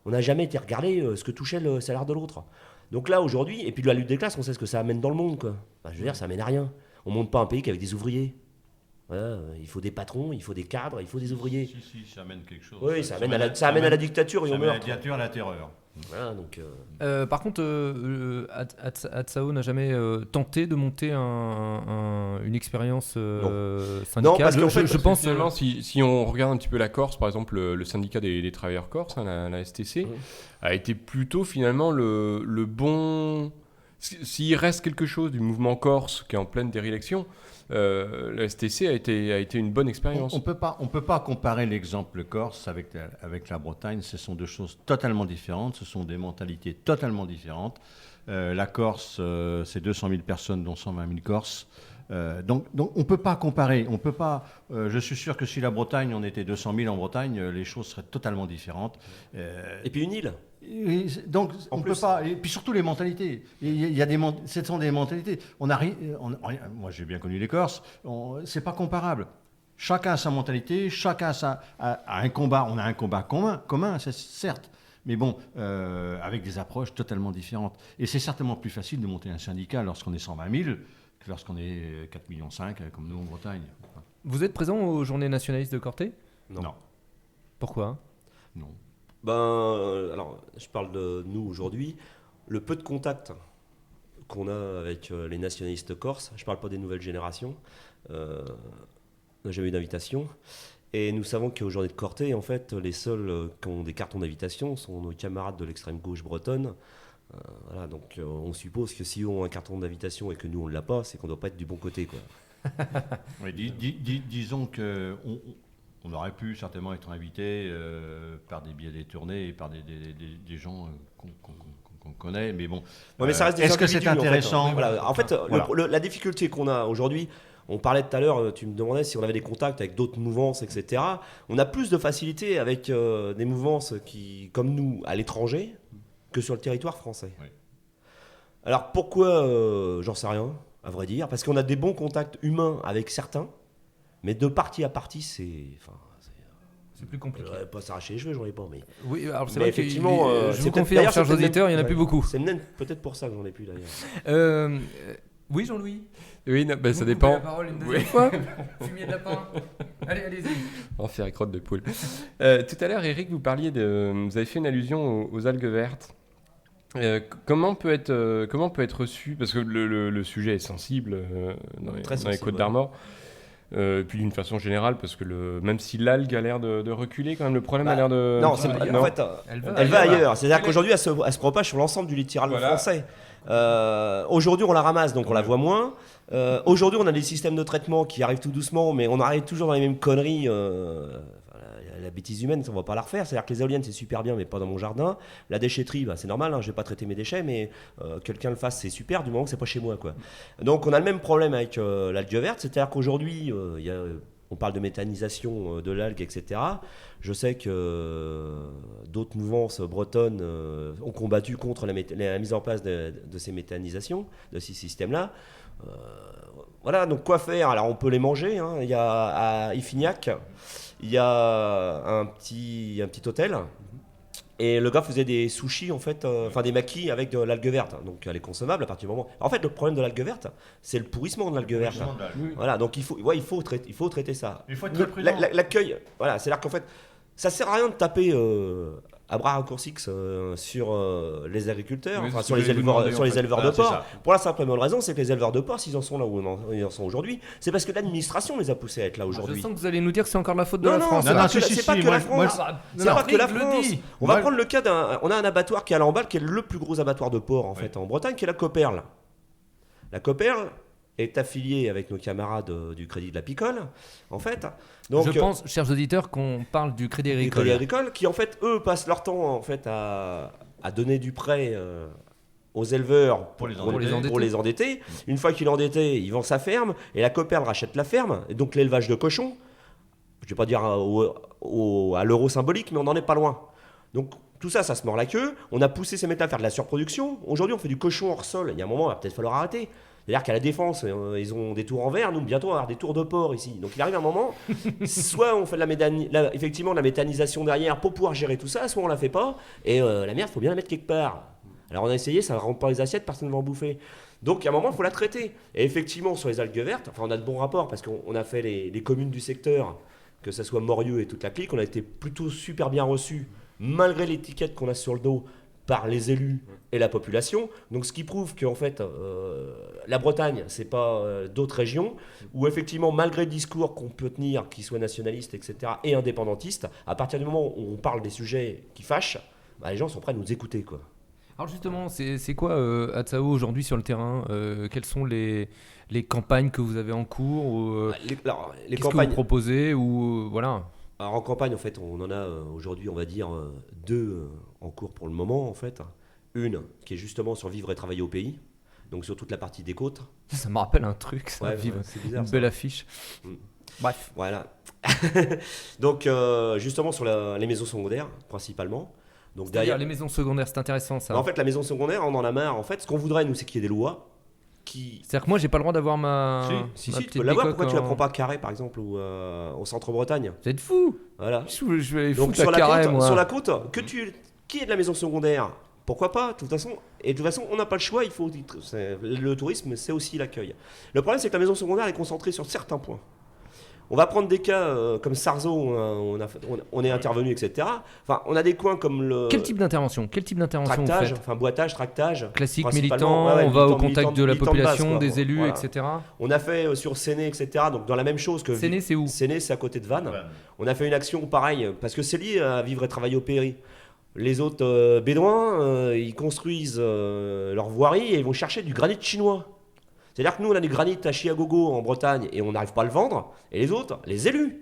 S2: On n'a jamais été regarder ce que touchait le salaire de l'autre. Donc là, aujourd'hui, et puis la lutte des classes, on sait ce que ça amène dans le monde, quoi. Je veux dire, ça amène à rien. On monte pas un pays qu'avec des ouvriers. Voilà, il faut des patrons, il faut des cadres, il faut des ouvriers.
S4: Si, ça amène quelque chose.
S2: Oui, ça amène à la dictature et au
S4: Ça amène à la
S2: meurtre.
S4: dictature, à la terreur.
S2: Voilà, donc...
S1: Par contre, Atsao n'a jamais tenté de monter une expérience syndicale.
S2: Non, parce qu'en fait,
S1: je pense.
S3: Finalement, si on regarde un petit peu la Corse, par exemple, le syndicat des travailleurs corses, la STC, a été plutôt finalement le bon... S'il reste quelque chose du mouvement corse qui est en pleine dérélection, la STC a été une bonne expérience.
S4: On peut pas comparer l'exemple corse avec la Bretagne. Ce sont deux choses totalement différentes. Ce sont des mentalités totalement différentes. La Corse, c'est 200 000 personnes, dont 120 000 Corses. Donc on peut pas comparer. On peut pas. Je suis sûr que si la Bretagne, on était 200 000 en Bretagne, les choses seraient totalement différentes.
S2: Et puis une île.
S4: Donc on peut pas. Et puis surtout les mentalités. Il y a ce sont des mentalités. Moi j'ai bien connu les Corses. C'est pas comparable. Chacun a sa mentalité. Chacun a un combat. On a un combat commun, c'est certes. Mais bon, avec des approches totalement différentes. Et c'est certainement plus facile de monter un syndicat lorsqu'on est 120 000 que lorsqu'on est 4,5 millions comme nous en Bretagne.
S1: Vous êtes présent aux Journées nationalistes de Corté ?
S4: Non.
S1: Pourquoi ?
S4: Non.
S2: Alors, je parle de nous aujourd'hui. Le peu de contact qu'on a avec les nationalistes corses, je ne parle pas des nouvelles générations, on n'a jamais eu d'invitation. Et nous savons qu'aux Journées de Corté, en fait, les seuls qui ont des cartons d'invitation sont nos camarades de l'extrême gauche bretonne. Voilà, donc on suppose que si on a un carton d'invitation et que nous on ne l'a pas, c'est qu'on ne doit pas être du bon côté, quoi.
S4: Oui, disons que on aurait pu certainement être invité par des biais détournés et par des gens qu'on connaît, mais bon.
S2: Ouais, mais ça reste des
S4: est-ce que c'est
S2: individus,
S4: intéressant ?
S2: En fait, la difficulté qu'on a aujourd'hui, on parlait tout à l'heure, tu me demandais si on avait des contacts avec d'autres mouvances, etc. On a plus de facilité avec des mouvances qui, comme nous, à l'étranger, que sur le territoire français.
S4: Oui.
S2: Alors pourquoi j'en sais rien, à vrai dire, parce qu'on a des bons contacts humains avec certains, mais de parti à parti,
S1: C'est plus compliqué.
S2: pas s'arracher les cheveux, j'en ai pas, mais...
S1: Oui, alors c'est
S2: Mais
S1: vrai
S2: effectivement,
S1: je vous confirme, chers auditeurs, il n'y en a plus beaucoup.
S2: C'est peut-être pour ça que j'en ai plus, d'ailleurs.
S1: Oui, Jean-Louis.
S3: Oui, ça
S1: Vous
S3: dépend.
S1: coupez la parole une deuxième fois. Fumier de lapin. Allez-y.
S3: On va faire une crotte de poule. Tout à l'heure, Eric, vous avez fait une allusion aux algues vertes. Comment peut être reçu, parce que le sujet est sensible dans les Côtes d'Armor, puis d'une façon générale, parce que même si l'algue a l'air de reculer, quand même le problème a l'air de...
S2: Non, en fait, elle va ailleurs. C'est-à-dire qu'aujourd'hui, elle se propage sur l'ensemble du littoral français. Aujourd'hui, on la ramasse, donc on la voit moins. Aujourd'hui, on a des systèmes de traitement qui arrivent tout doucement, mais on arrive toujours dans les mêmes conneries. La bêtise humaine, on ne va pas la refaire. C'est-à-dire que les éoliennes, c'est super bien, mais pas dans mon jardin. La déchetterie, c'est normal, je ne vais pas traiter mes déchets, mais quelqu'un le fasse, c'est super, du moment que c'est pas chez moi, quoi. Donc on a le même problème avec l'algue verte, c'est-à-dire qu'aujourd'hui, on parle de méthanisation de l'algue, etc. Je sais que d'autres mouvances bretonnes ont combattu contre la mise en place de ces méthanisations, de ces systèmes-là. Voilà, donc quoi faire? Alors on peut les manger, hein. Il y a à Iffignac, il y a un petit hôtel. Et le gars faisait des sushis, en fait, enfin des maquis avec de l'algue verte. Donc elle est consommable à partir du moment. En fait, le problème de l'algue verte, c'est le pourrissement de l'algue verte. Voilà, donc il faut traiter ça.
S4: Il faut être très prudent.
S2: L'accueil, voilà, c'est-à-dire qu'en fait, ça sert à rien de taper à bras raccourcis sur les agriculteurs,
S3: Oui,
S2: enfin
S3: c'est
S2: sur
S3: ce
S2: les
S3: que j'allais vous
S2: éleveurs,
S3: demander,
S2: sur
S3: en
S2: les
S3: fait.
S2: éleveurs
S4: Voilà,
S2: de
S4: c'est
S2: porc.
S4: ça.
S2: Pour la simple et bonne raison, c'est que les éleveurs de porc, s'ils en sont là où ils en sont aujourd'hui, c'est parce que l'administration les a poussés à être là
S1: Je
S2: aujourd'hui.
S1: sens que vous allez nous dire que c'est encore la faute de
S2: Non,
S1: la
S2: non,
S1: France.
S2: c'est
S4: non,
S2: pas
S4: si,
S2: que
S4: si,
S2: c'est pas
S4: si,
S2: que
S4: moi,
S2: la
S4: moi,
S2: France. C'est
S1: non,
S2: pas que la
S1: Afrique le
S2: France.
S1: dit.
S2: On va
S4: Moi-
S2: prendre le cas on a un abattoir qui est à Lamballe, qui est le plus gros abattoir de porc en fait en Bretagne, qui est la Copperle. La Copperle est affiliée avec nos camarades du Crédit de la Picole, en fait. Donc,
S1: Je pense, chers auditeurs, qu'on parle du Crédit
S2: du
S1: Agricole.
S2: Crédit Agricole, qui en fait eux passent leur temps en fait à donner du prêt aux éleveurs
S4: Pour les
S2: pour les endetter. Une fois qu'il est endetté, il vend sa ferme et la Copperle rachète la ferme, et donc l'élevage de cochons. Je vais pas dire à l'euro symbolique, mais on n'en est pas loin. Donc tout ça, ça se mord la queue. On a poussé ces mecs-là à faire de la surproduction. Aujourd'hui, on fait du cochon hors sol. Il y a un moment, il va peut-être falloir arrêter. C'est-à-dire qu'à la Défense, ils ont des tours en verre. Nous, bientôt, on va avoir des tours de porc ici. Donc il arrive un moment, soit on fait effectivement de la méthanisation derrière pour pouvoir gérer tout ça, soit on la fait pas. Et la merde, il faut bien la mettre quelque part. Alors on a essayé, ça ne rentre pas dans les assiettes, personne ne va en bouffer. Donc à un moment, il faut la traiter. Et effectivement, sur les algues vertes, enfin, on a de bons rapports parce qu'on a fait les communes du secteur, que ce soit Morieux et toute la clique, on a été plutôt super bien reçus, malgré l'étiquette qu'on a sur le dos, par les élus et la population. Donc ce qui prouve qu'en fait, la Bretagne, c'est pas d'autres régions, où effectivement, malgré le discours qu'on peut tenir, qu'il soit nationaliste, etc., et indépendantiste, à partir du moment où on parle des sujets qui fâchent, bah, les gens sont prêts à nous écouter, quoi.
S1: Alors justement, c'est quoi Atsao aujourd'hui sur le terrain? Quelles sont les campagnes que vous avez en cours ou,
S2: Les
S1: qu'est-ce
S2: campagnes...
S1: que vous proposez ou voilà.
S2: Alors en campagne, en fait, on en a aujourd'hui, on va dire, deux en cours pour le moment, en fait. Une qui est justement sur vivre et travailler au pays, donc sur toute la partie des côtes.
S1: Ça me rappelle un truc, ça.
S2: Ouais,
S1: Vive.
S2: c'est bizarre,
S1: Une
S2: ça.
S1: belle affiche.
S2: Mm.
S1: Bref.
S2: Voilà. Donc justement sur les maisons secondaires, principalement. Donc
S1: Derrière les maisons secondaires, c'est intéressant ça.
S2: En fait, la maison secondaire, on en a marre. En fait, ce qu'on voudrait, nous, c'est qu'il y ait des lois qui...
S1: C'est-à-dire que moi, j'ai pas le droit d'avoir ma.
S2: Si,
S1: ma
S2: tu
S1: petite
S2: peux l'avoir.
S1: bicoque
S2: Pourquoi tu la
S1: en-
S2: prends pas à Carré, par exemple, ou au centre-Bretagne?
S1: Vous êtes fous.
S2: Voilà.
S1: Je vais
S2: Donc
S1: foutre
S2: sur
S1: la
S2: la,
S1: carré,
S2: côte,
S1: moi.
S2: sur la côte, qui est de la maison secondaire, pourquoi pas, de toute façon. Et de toute façon, on n'a pas le choix. Le tourisme, c'est aussi l'accueil. Le problème, c'est que la maison secondaire elle est concentrée sur certains points. On va prendre des cas comme Sarzeau, on est intervenu, etc. Enfin, on a des coins comme le
S1: Quel type d'intervention vous
S2: tractage,
S1: faites?
S2: enfin boitage, tractage.
S1: Classique,
S2: principalement.
S1: militant,
S2: Ouais,
S1: on va au
S2: militant,
S1: contact de la
S2: militant de base,
S1: population,
S2: quoi.
S1: des élus,
S2: Voilà.
S1: etc.
S2: On a fait sur Séné, etc. Donc dans la même chose que
S1: Séné, c'est où?
S2: Séné, c'est à côté de Vannes. On a fait une action pareille parce que c'est lié à vivre et travailler au Péry. Les autres bédouins, ils construisent leur voirie et ils vont chercher du granit chinois. C'est-à-dire que nous, on a du granit à Chiagogo en Bretagne et on n'arrive pas à le vendre. Et les autres, les élus.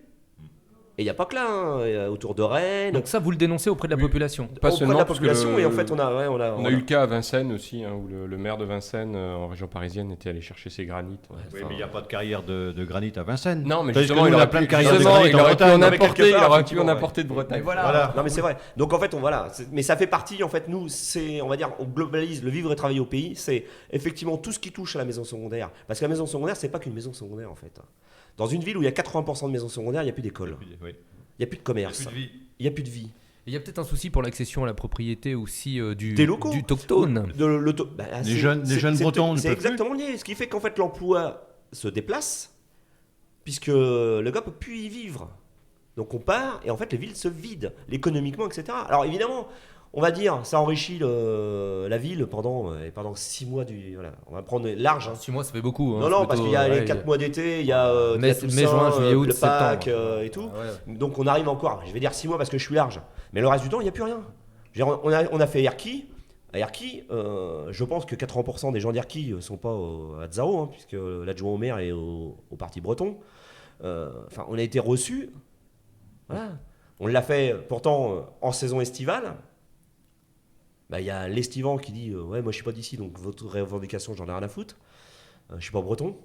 S2: Et il n'y a pas que là, hein, autour de Rennes.
S1: Donc ça, vous le dénoncez auprès de la
S3: Oui.
S1: population.
S3: Pas
S2: auprès de
S3: seulement
S2: la
S3: parce que
S2: population.
S3: le-
S2: Et en fait, on
S3: On a eu le cas à Vincennes aussi, hein, où le maire de Vincennes, en région parisienne, était allé chercher ses granites.
S4: Oui, mais il n'y a pas de carrière de granit à Vincennes.
S3: Non, mais
S4: Parce
S3: justement,
S4: que nous,
S3: il
S4: on a
S3: aurait
S4: plein de
S3: pu,
S4: carrières de
S3: justement,
S4: granit
S3: il
S4: en
S3: aurait pu
S4: Bretagne.
S3: en
S2: mais quelque
S3: apporter, il
S2: part,
S3: aurait pu en
S2: effectivement,
S3: apporter de Bretagne.
S4: Voilà.
S2: Non mais c'est vrai. Donc en fait mais ça fait partie en fait nous c'est on va dire on globalise le vivre et travailler au pays, c'est effectivement tout ce qui touche à la maison secondaire parce que la maison secondaire c'est pas qu'une maison secondaire en fait. Dans une ville où il y a 80% de maisons secondaires, il n'y a plus d'école,
S4: Oui.
S2: il n'y a plus de commerce, il n'y a plus de vie.
S1: Il y a peut-être un souci pour l'accession à la propriété aussi
S2: Des locaux.
S1: du autochtone.
S2: Les
S4: jeunes Bretons ne
S2: c'est
S4: peuvent
S2: exactement lié, ce qui fait qu'en fait l'emploi se déplace puisque le gars peut plus y vivre. Donc on part et en fait les villes se vident économiquement, etc. Alors évidemment, on va dire ça enrichit la ville pendant 6 mois voilà. On va prendre large. Hein.
S1: 6 mois, ça fait beaucoup. hein,
S2: Non,
S1: c'est
S2: parce
S1: plutôt,
S2: qu'il y a les
S1: ouais,
S2: 4 mois d'été, il y a
S1: mai, juin, juillet, août,
S2: le Pâques
S1: septembre.
S2: et tout.
S1: Ah ouais.
S2: Donc on arrive encore, je vais dire 6 mois parce que je suis large. Mais le reste du temps, il n'y a plus rien. Je veux dire, on a fait Erquy. À Erquy, je pense que 80% des gens d'Erquy ne sont pas à Tzao, hein, puisque l'adjoint au maire est au parti breton. Enfin, on a été reçus. Voilà. On l'a fait pourtant en saison estivale. Bah, y a l'estivant qui dit ouais, moi je suis pas d'ici, donc votre revendication, j'en ai rien à foutre. Je suis pas breton.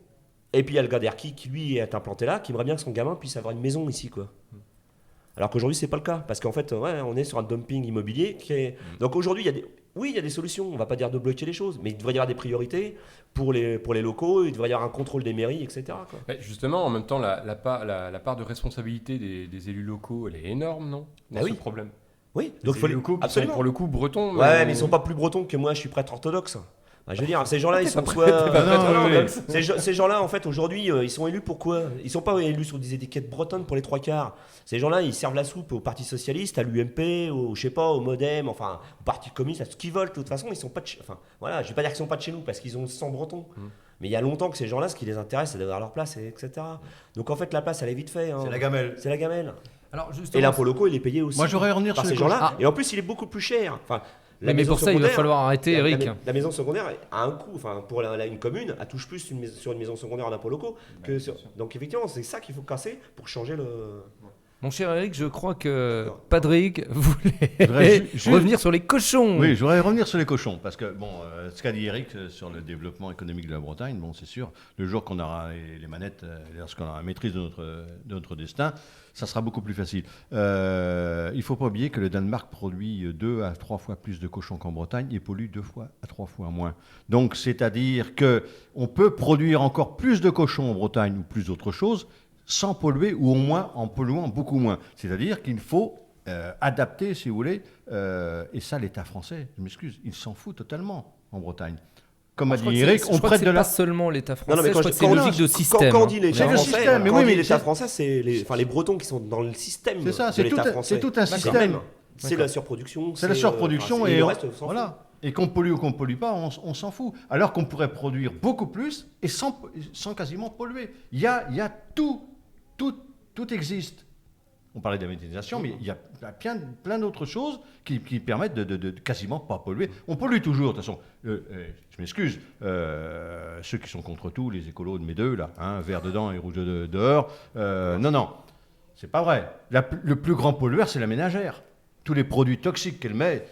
S2: Et puis il y a le gars d'Erquy qui lui est implanté là, qui aimerait bien que son gamin puisse avoir une maison ici, quoi. Alors qu'aujourd'hui c'est pas le cas, parce qu'en fait on est sur un dumping immobilier qui est. Donc aujourd'hui Oui, il y a des solutions, on ne va pas dire de bloquer les choses, mais il devrait y avoir des priorités pour les locaux, il devrait y avoir un contrôle des mairies, etc. quoi.
S3: Ouais, justement, en même temps, la part de responsabilité des élus locaux, elle est énorme, non? Dans ce problème.
S2: Oui,
S3: Les
S2: donc
S3: élus
S2: faut les...
S3: locaux qui sont,
S2: Absolument.
S3: pour le coup, bretons.
S2: Ouais, mais ils sont pas plus bretons que moi, je suis prêtre orthodoxe. Bah, je veux dire, ces gens-là, ils sont soit.
S3: t'es pas prêtre orthodoxe.
S2: Ces gens-là, en fait, aujourd'hui, ils sont élus pour quoi? Ils sont pas élus sur des étiquettes bretonnes pour les 3/4. Ces gens-là, ils servent la soupe au Parti Socialiste, à l'UMP, je sais pas, au MoDem, enfin, au Parti Communiste, à ce qu'ils veulent. De toute façon, ils sont pas de enfin, voilà, je vais pas dire qu'ils sont pas de chez nous parce qu'ils ont 100 bretons. Mais il y a longtemps que ces gens-là, ce qui les intéresse, c'est d'avoir leur place, etc. Donc en fait, la place, elle est vite faite. Hein.
S4: C'est la gamelle.
S2: C'est la gamelle.
S1: Alors,
S2: Et
S1: justement,
S2: l'impôt locaux, il est payé aussi
S4: Moi, j'aurais à revenir
S2: par
S4: sur
S2: ces
S4: les
S2: gens-là.
S1: Ah.
S2: Et en plus, il est beaucoup plus cher. Enfin, la
S1: mais
S2: maison
S1: pour ça, il va
S2: secondaire,
S1: falloir arrêter, Eric.
S2: La maison secondaire a un coût. Enfin, pour une commune, elle touche plus sur une maison secondaire en impôts locaux que sur. Donc effectivement, c'est ça qu'il faut casser pour changer le.
S1: Mon cher Eric, je crois que Patrick voulait
S4: voudrais
S1: revenir sur les cochons.
S4: Oui, je voudrais revenir sur les cochons, parce que bon, ce qu'a dit Eric sur le développement économique de la Bretagne, bon, c'est sûr, le jour qu'on aura les manettes, lorsqu'on aura la maîtrise de notre destin, ça sera beaucoup plus facile. Il ne faut pas oublier que le Danemark produit 2 à 3 fois plus de cochons qu'en Bretagne et pollue 2 fois à 3 fois moins. Donc, c'est-à-dire qu'on peut produire encore plus de cochons en Bretagne ou plus d'autres choses, sans polluer ou au moins en polluant beaucoup moins. C'est-à-dire qu'il faut adapter, si vous voulez, et ça l'État français, je m'excuse, il s'en fout totalement en Bretagne. Comme a dit Eric, on prête de
S1: la...
S4: la...
S1: pas seulement l'État français,
S2: Non, mais
S1: je crois que c'est logique de système.
S2: Quand on dit l'État
S4: C'est le
S2: français,
S4: système, mais
S2: quand
S4: oui,
S2: on dit
S4: mais
S2: l'État
S4: c'est-
S2: français, c'est les Bretons qui sont dans le système
S4: C'est ça,
S2: de
S4: c'est
S2: l'État
S4: tout,
S2: français.
S4: c'est tout un
S2: Quand
S4: système.
S2: même. C'est la surproduction.
S4: C'est la surproduction
S2: enfin,
S4: et
S2: le
S4: on-
S2: reste, on s'en fout.
S4: voilà. Et qu'on pollue ou qu'on ne pollue pas, on s'en fout. Alors qu'on pourrait produire beaucoup plus et sans quasiment polluer. Il y a tout existe. On parlait de la méthanisation, mais il y a plein d'autres choses qui permettent de quasiment pas polluer. On pollue toujours, de toute façon. Je m'excuse, ceux qui sont contre tout, les écolos de mes deux, là, hein, vert dedans et rouge dehors. Non, c'est pas vrai. Le plus grand pollueur, c'est la ménagère. Tous les produits toxiques qu'elle met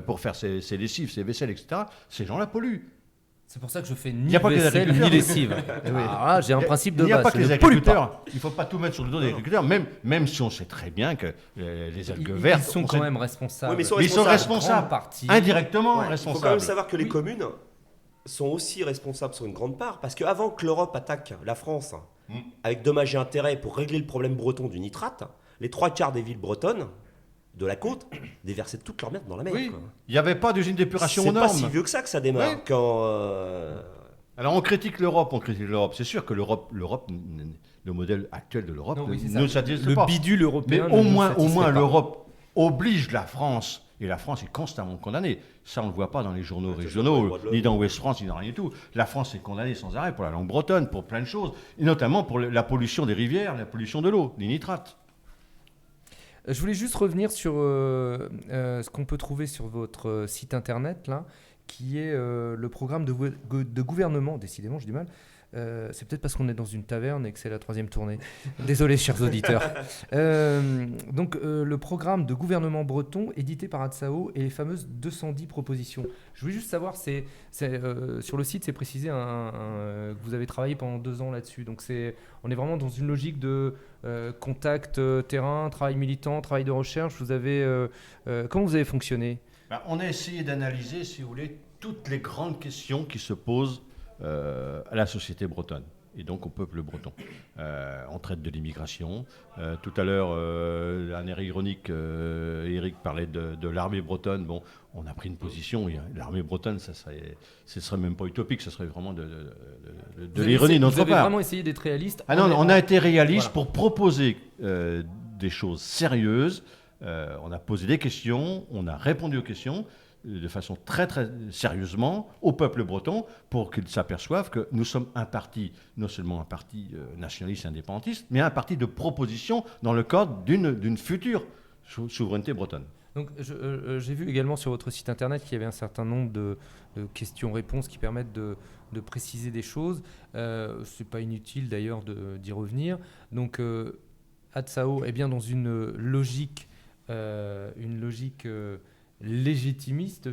S4: pour faire ses lessives, ses vaisselles, etc., ces gens-la polluent.
S1: C'est pour ça que je fais
S4: Il
S1: ni
S4: n'y a pas que les
S1: vaisselle ni
S4: agriculteurs.
S1: lessive. Alors là, j'ai un principe de
S4: Il n'y a
S1: base.
S4: pas que
S1: je
S4: les
S1: ne pollue pas.
S4: agriculteurs. Il ne faut pas tout mettre sur le dos des agriculteurs, même si on sait très bien que les algues vertes...
S1: Ils sont
S4: on
S1: quand
S4: sait-
S1: même responsables.
S2: Oui, mais
S4: Mais ils sont
S1: Grande
S4: responsables,
S1: partie.
S4: indirectement
S2: Ouais, il faut
S4: responsables.
S2: quand même savoir que les communes sont aussi responsables sur une grande part, parce qu'avant que l'Europe attaque la France avec dommages et intérêts pour régler le problème breton du nitrate, les 3/4 des villes bretonnes de la côte déversaient toute leur merde dans la mer.
S4: Oui,
S2: quoi.
S4: il n'y avait pas d'usine d'épuration aux
S2: C'est pas
S4: normes.
S2: si vieux que ça démarre.
S4: Oui.
S2: Quand,
S4: Alors on critique l'Europe. C'est sûr que l'Europe, le modèle actuel de l'Europe
S1: Non, oui, c'est
S4: ne
S1: ça.
S4: nous satisfait
S1: Le
S4: pas.
S1: bidule
S4: Mais
S1: européen.
S4: au
S1: ne nous
S4: moins
S1: satisfait pas.
S4: l'Europe oblige la France, et la France est constamment condamnée. Ça, on ne le voit pas dans les journaux
S2: c'est
S4: régionaux,
S2: les droits de l'homme.
S4: ni dans Ouest France, ni dans rien du tout. La France est condamnée sans arrêt pour la langue bretonne, pour plein de choses, et notamment pour la pollution des rivières, la pollution de l'eau, les nitrates.
S1: Je voulais juste revenir sur ce qu'on peut trouver sur votre site internet, là, qui est le programme de gouvernement. Décidément, j'ai du mal. C'est peut-être parce qu'on est dans une taverne et que c'est la 3e tournée. Désolé, chers auditeurs. Donc, le programme de gouvernement breton édité par Adsao et les fameuses 210 propositions. Je voulais juste savoir, sur le site, c'est précisé que vous avez travaillé pendant 2 ans là-dessus. Donc, on est vraiment dans une logique de contact terrain, travail militant, travail de recherche. Comment vous avez fonctionné ?
S4: On a essayé d'analyser, si vous voulez, toutes les grandes questions qui se posent à la société bretonne et donc au peuple breton. On traite de l'immigration. Tout à l'heure, un air ironique, Eric parlait de l'armée bretonne. Bon, on a pris une position. L'armée bretonne, ce serait même pas utopique, ce serait vraiment de l'ironie de notre
S1: Vous avez
S4: part.
S1: vraiment essayé d'être réaliste.
S4: Ah non, on a été réaliste
S1: Voilà.
S4: pour proposer des choses sérieuses. On a posé des questions, on a répondu aux questions de façon très très sérieusement au peuple breton pour qu'ils s'aperçoivent que nous sommes un parti, non seulement un parti nationaliste et indépendantiste, mais un parti de proposition dans le cadre d'une future souveraineté bretonne.
S1: Donc, j'ai vu également sur votre site internet qu'il y avait un certain nombre de questions-réponses qui permettent de préciser des choses. C'est pas inutile d'ailleurs d'y revenir. Donc, Adsao est bien dans une logique légitimiste,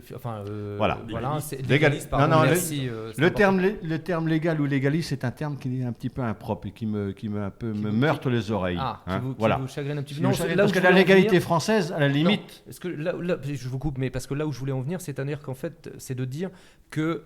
S4: Voilà.
S1: c'est
S4: Légal-
S1: légaliste, pardon,
S4: non,
S1: merci, c'est
S4: Le
S1: important.
S4: terme légal ou légaliste, c'est un terme qui est un petit peu impropre et qui me meurtre les oreilles.
S1: Ah,
S4: hein.
S1: qui
S4: Voilà.
S1: vous chagrine un petit peu.
S4: Qui me
S1: Non,
S4: chagrine,
S1: là où
S4: parce que
S1: je
S4: la
S1: voulais en
S4: légalité
S1: venir-
S4: française, à la limite,
S1: Non, parce que là, je vous coupe, mais parce que là où je voulais en venir, c'est-à-dire qu'en fait, c'est de dire que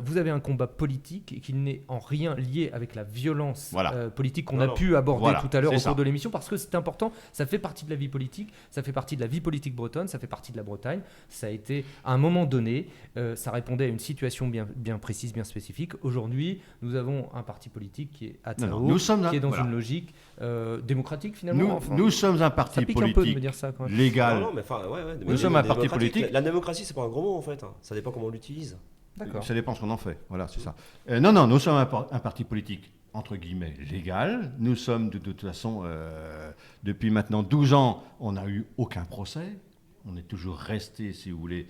S1: vous avez un combat politique et qu'il n'est en rien lié avec la violence
S4: Voilà.
S1: politique qu'on
S2: Non,
S1: a
S2: non.
S1: pu aborder
S4: Voilà,
S1: tout à l'heure au
S4: c'est
S1: cours
S4: ça.
S1: de l'émission, parce que c'est important, ça fait partie de la vie politique, ça fait partie de la vie politique bretonne, ça fait partie de la Bretagne, ça a été, à un moment donné, ça répondait à une situation bien précise, bien spécifique. Aujourd'hui, nous avons un parti politique qui est à
S4: Non, non,
S1: Tsao,
S4: nous sommes
S1: qui est dans
S4: voilà.
S1: une logique démocratique finalement.
S4: nous sommes un
S1: ça
S4: parti
S1: pique un peu de me
S4: politique
S1: dire ça quand même.
S4: légal.
S2: Non, mais enfin, ouais,
S4: Nous sommes un parti
S2: démocratique.
S4: politique.
S2: La démocratie, c'est pas un gros mot en fait. Ça dépend comment on l'utilise.
S1: D'accord.
S4: Ça dépend ce qu'on en fait. Voilà, c'est ça. Non, nous sommes un parti politique, entre guillemets, légal. Nous sommes, de toute façon, depuis maintenant 12 ans, on n'a eu aucun procès. On est toujours resté, si vous voulez,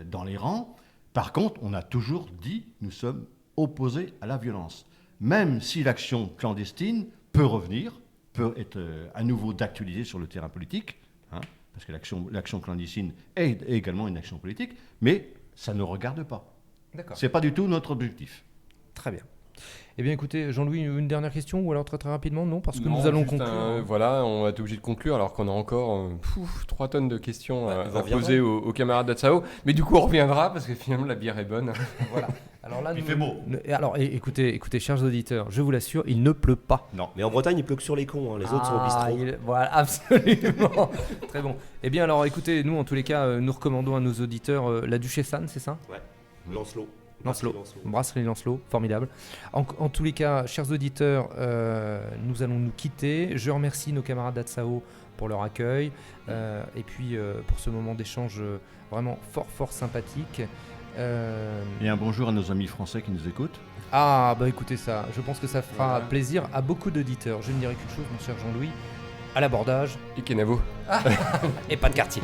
S4: dans les rangs. Par contre, on a toujours dit, nous sommes opposés à la violence. Même si l'action clandestine peut revenir, peut être à nouveau d'actualité sur le terrain politique, hein, parce que l'action clandestine est également une action politique, mais ça ne regarde pas.
S1: D'accord.
S4: C'est pas du tout notre objectif.
S1: Très bien. Eh bien, écoutez, Jean-Louis, une dernière question ou alors très très rapidement, non? Parce que
S3: Non,
S1: nous allons
S3: juste
S1: conclure.
S3: voilà, on va être obligé de conclure alors qu'on a encore 3 tonnes de questions
S2: Bah,
S3: à
S2: vous reviendrez.
S3: poser aux camarades d'Atsao. Mais du coup, on reviendra parce que finalement, la bière est bonne.
S1: Voilà. Alors là,
S4: Il fait beau.
S1: Alors, écoutez, chers auditeurs, je vous l'assure, il ne pleut pas.
S4: Non.
S2: Mais en Bretagne, il pleut que sur les cons. Les autres sont au bistrot.
S1: Voilà, absolument. Très bon. Eh bien, alors, écoutez, nous, en tous les cas, nous recommandons à nos auditeurs la Duchesse Anne, c'est ça?
S2: Lancelot.
S1: Lancelot. Brasserie Lancelot, formidable. En tous les cas, chers auditeurs, nous allons nous quitter. Je remercie nos camarades d'Atsao pour leur accueil et puis pour ce moment d'échange vraiment fort sympathique.
S4: Et un bonjour à nos amis français qui nous écoutent.
S1: Ah, bah écoutez ça, je pense que ça fera
S3: Voilà.
S1: plaisir à beaucoup d'auditeurs. Je ne dirais qu'une chose, mon cher Jean-Louis, à l'abordage
S3: Et Kenavo.
S1: et pas de quartier.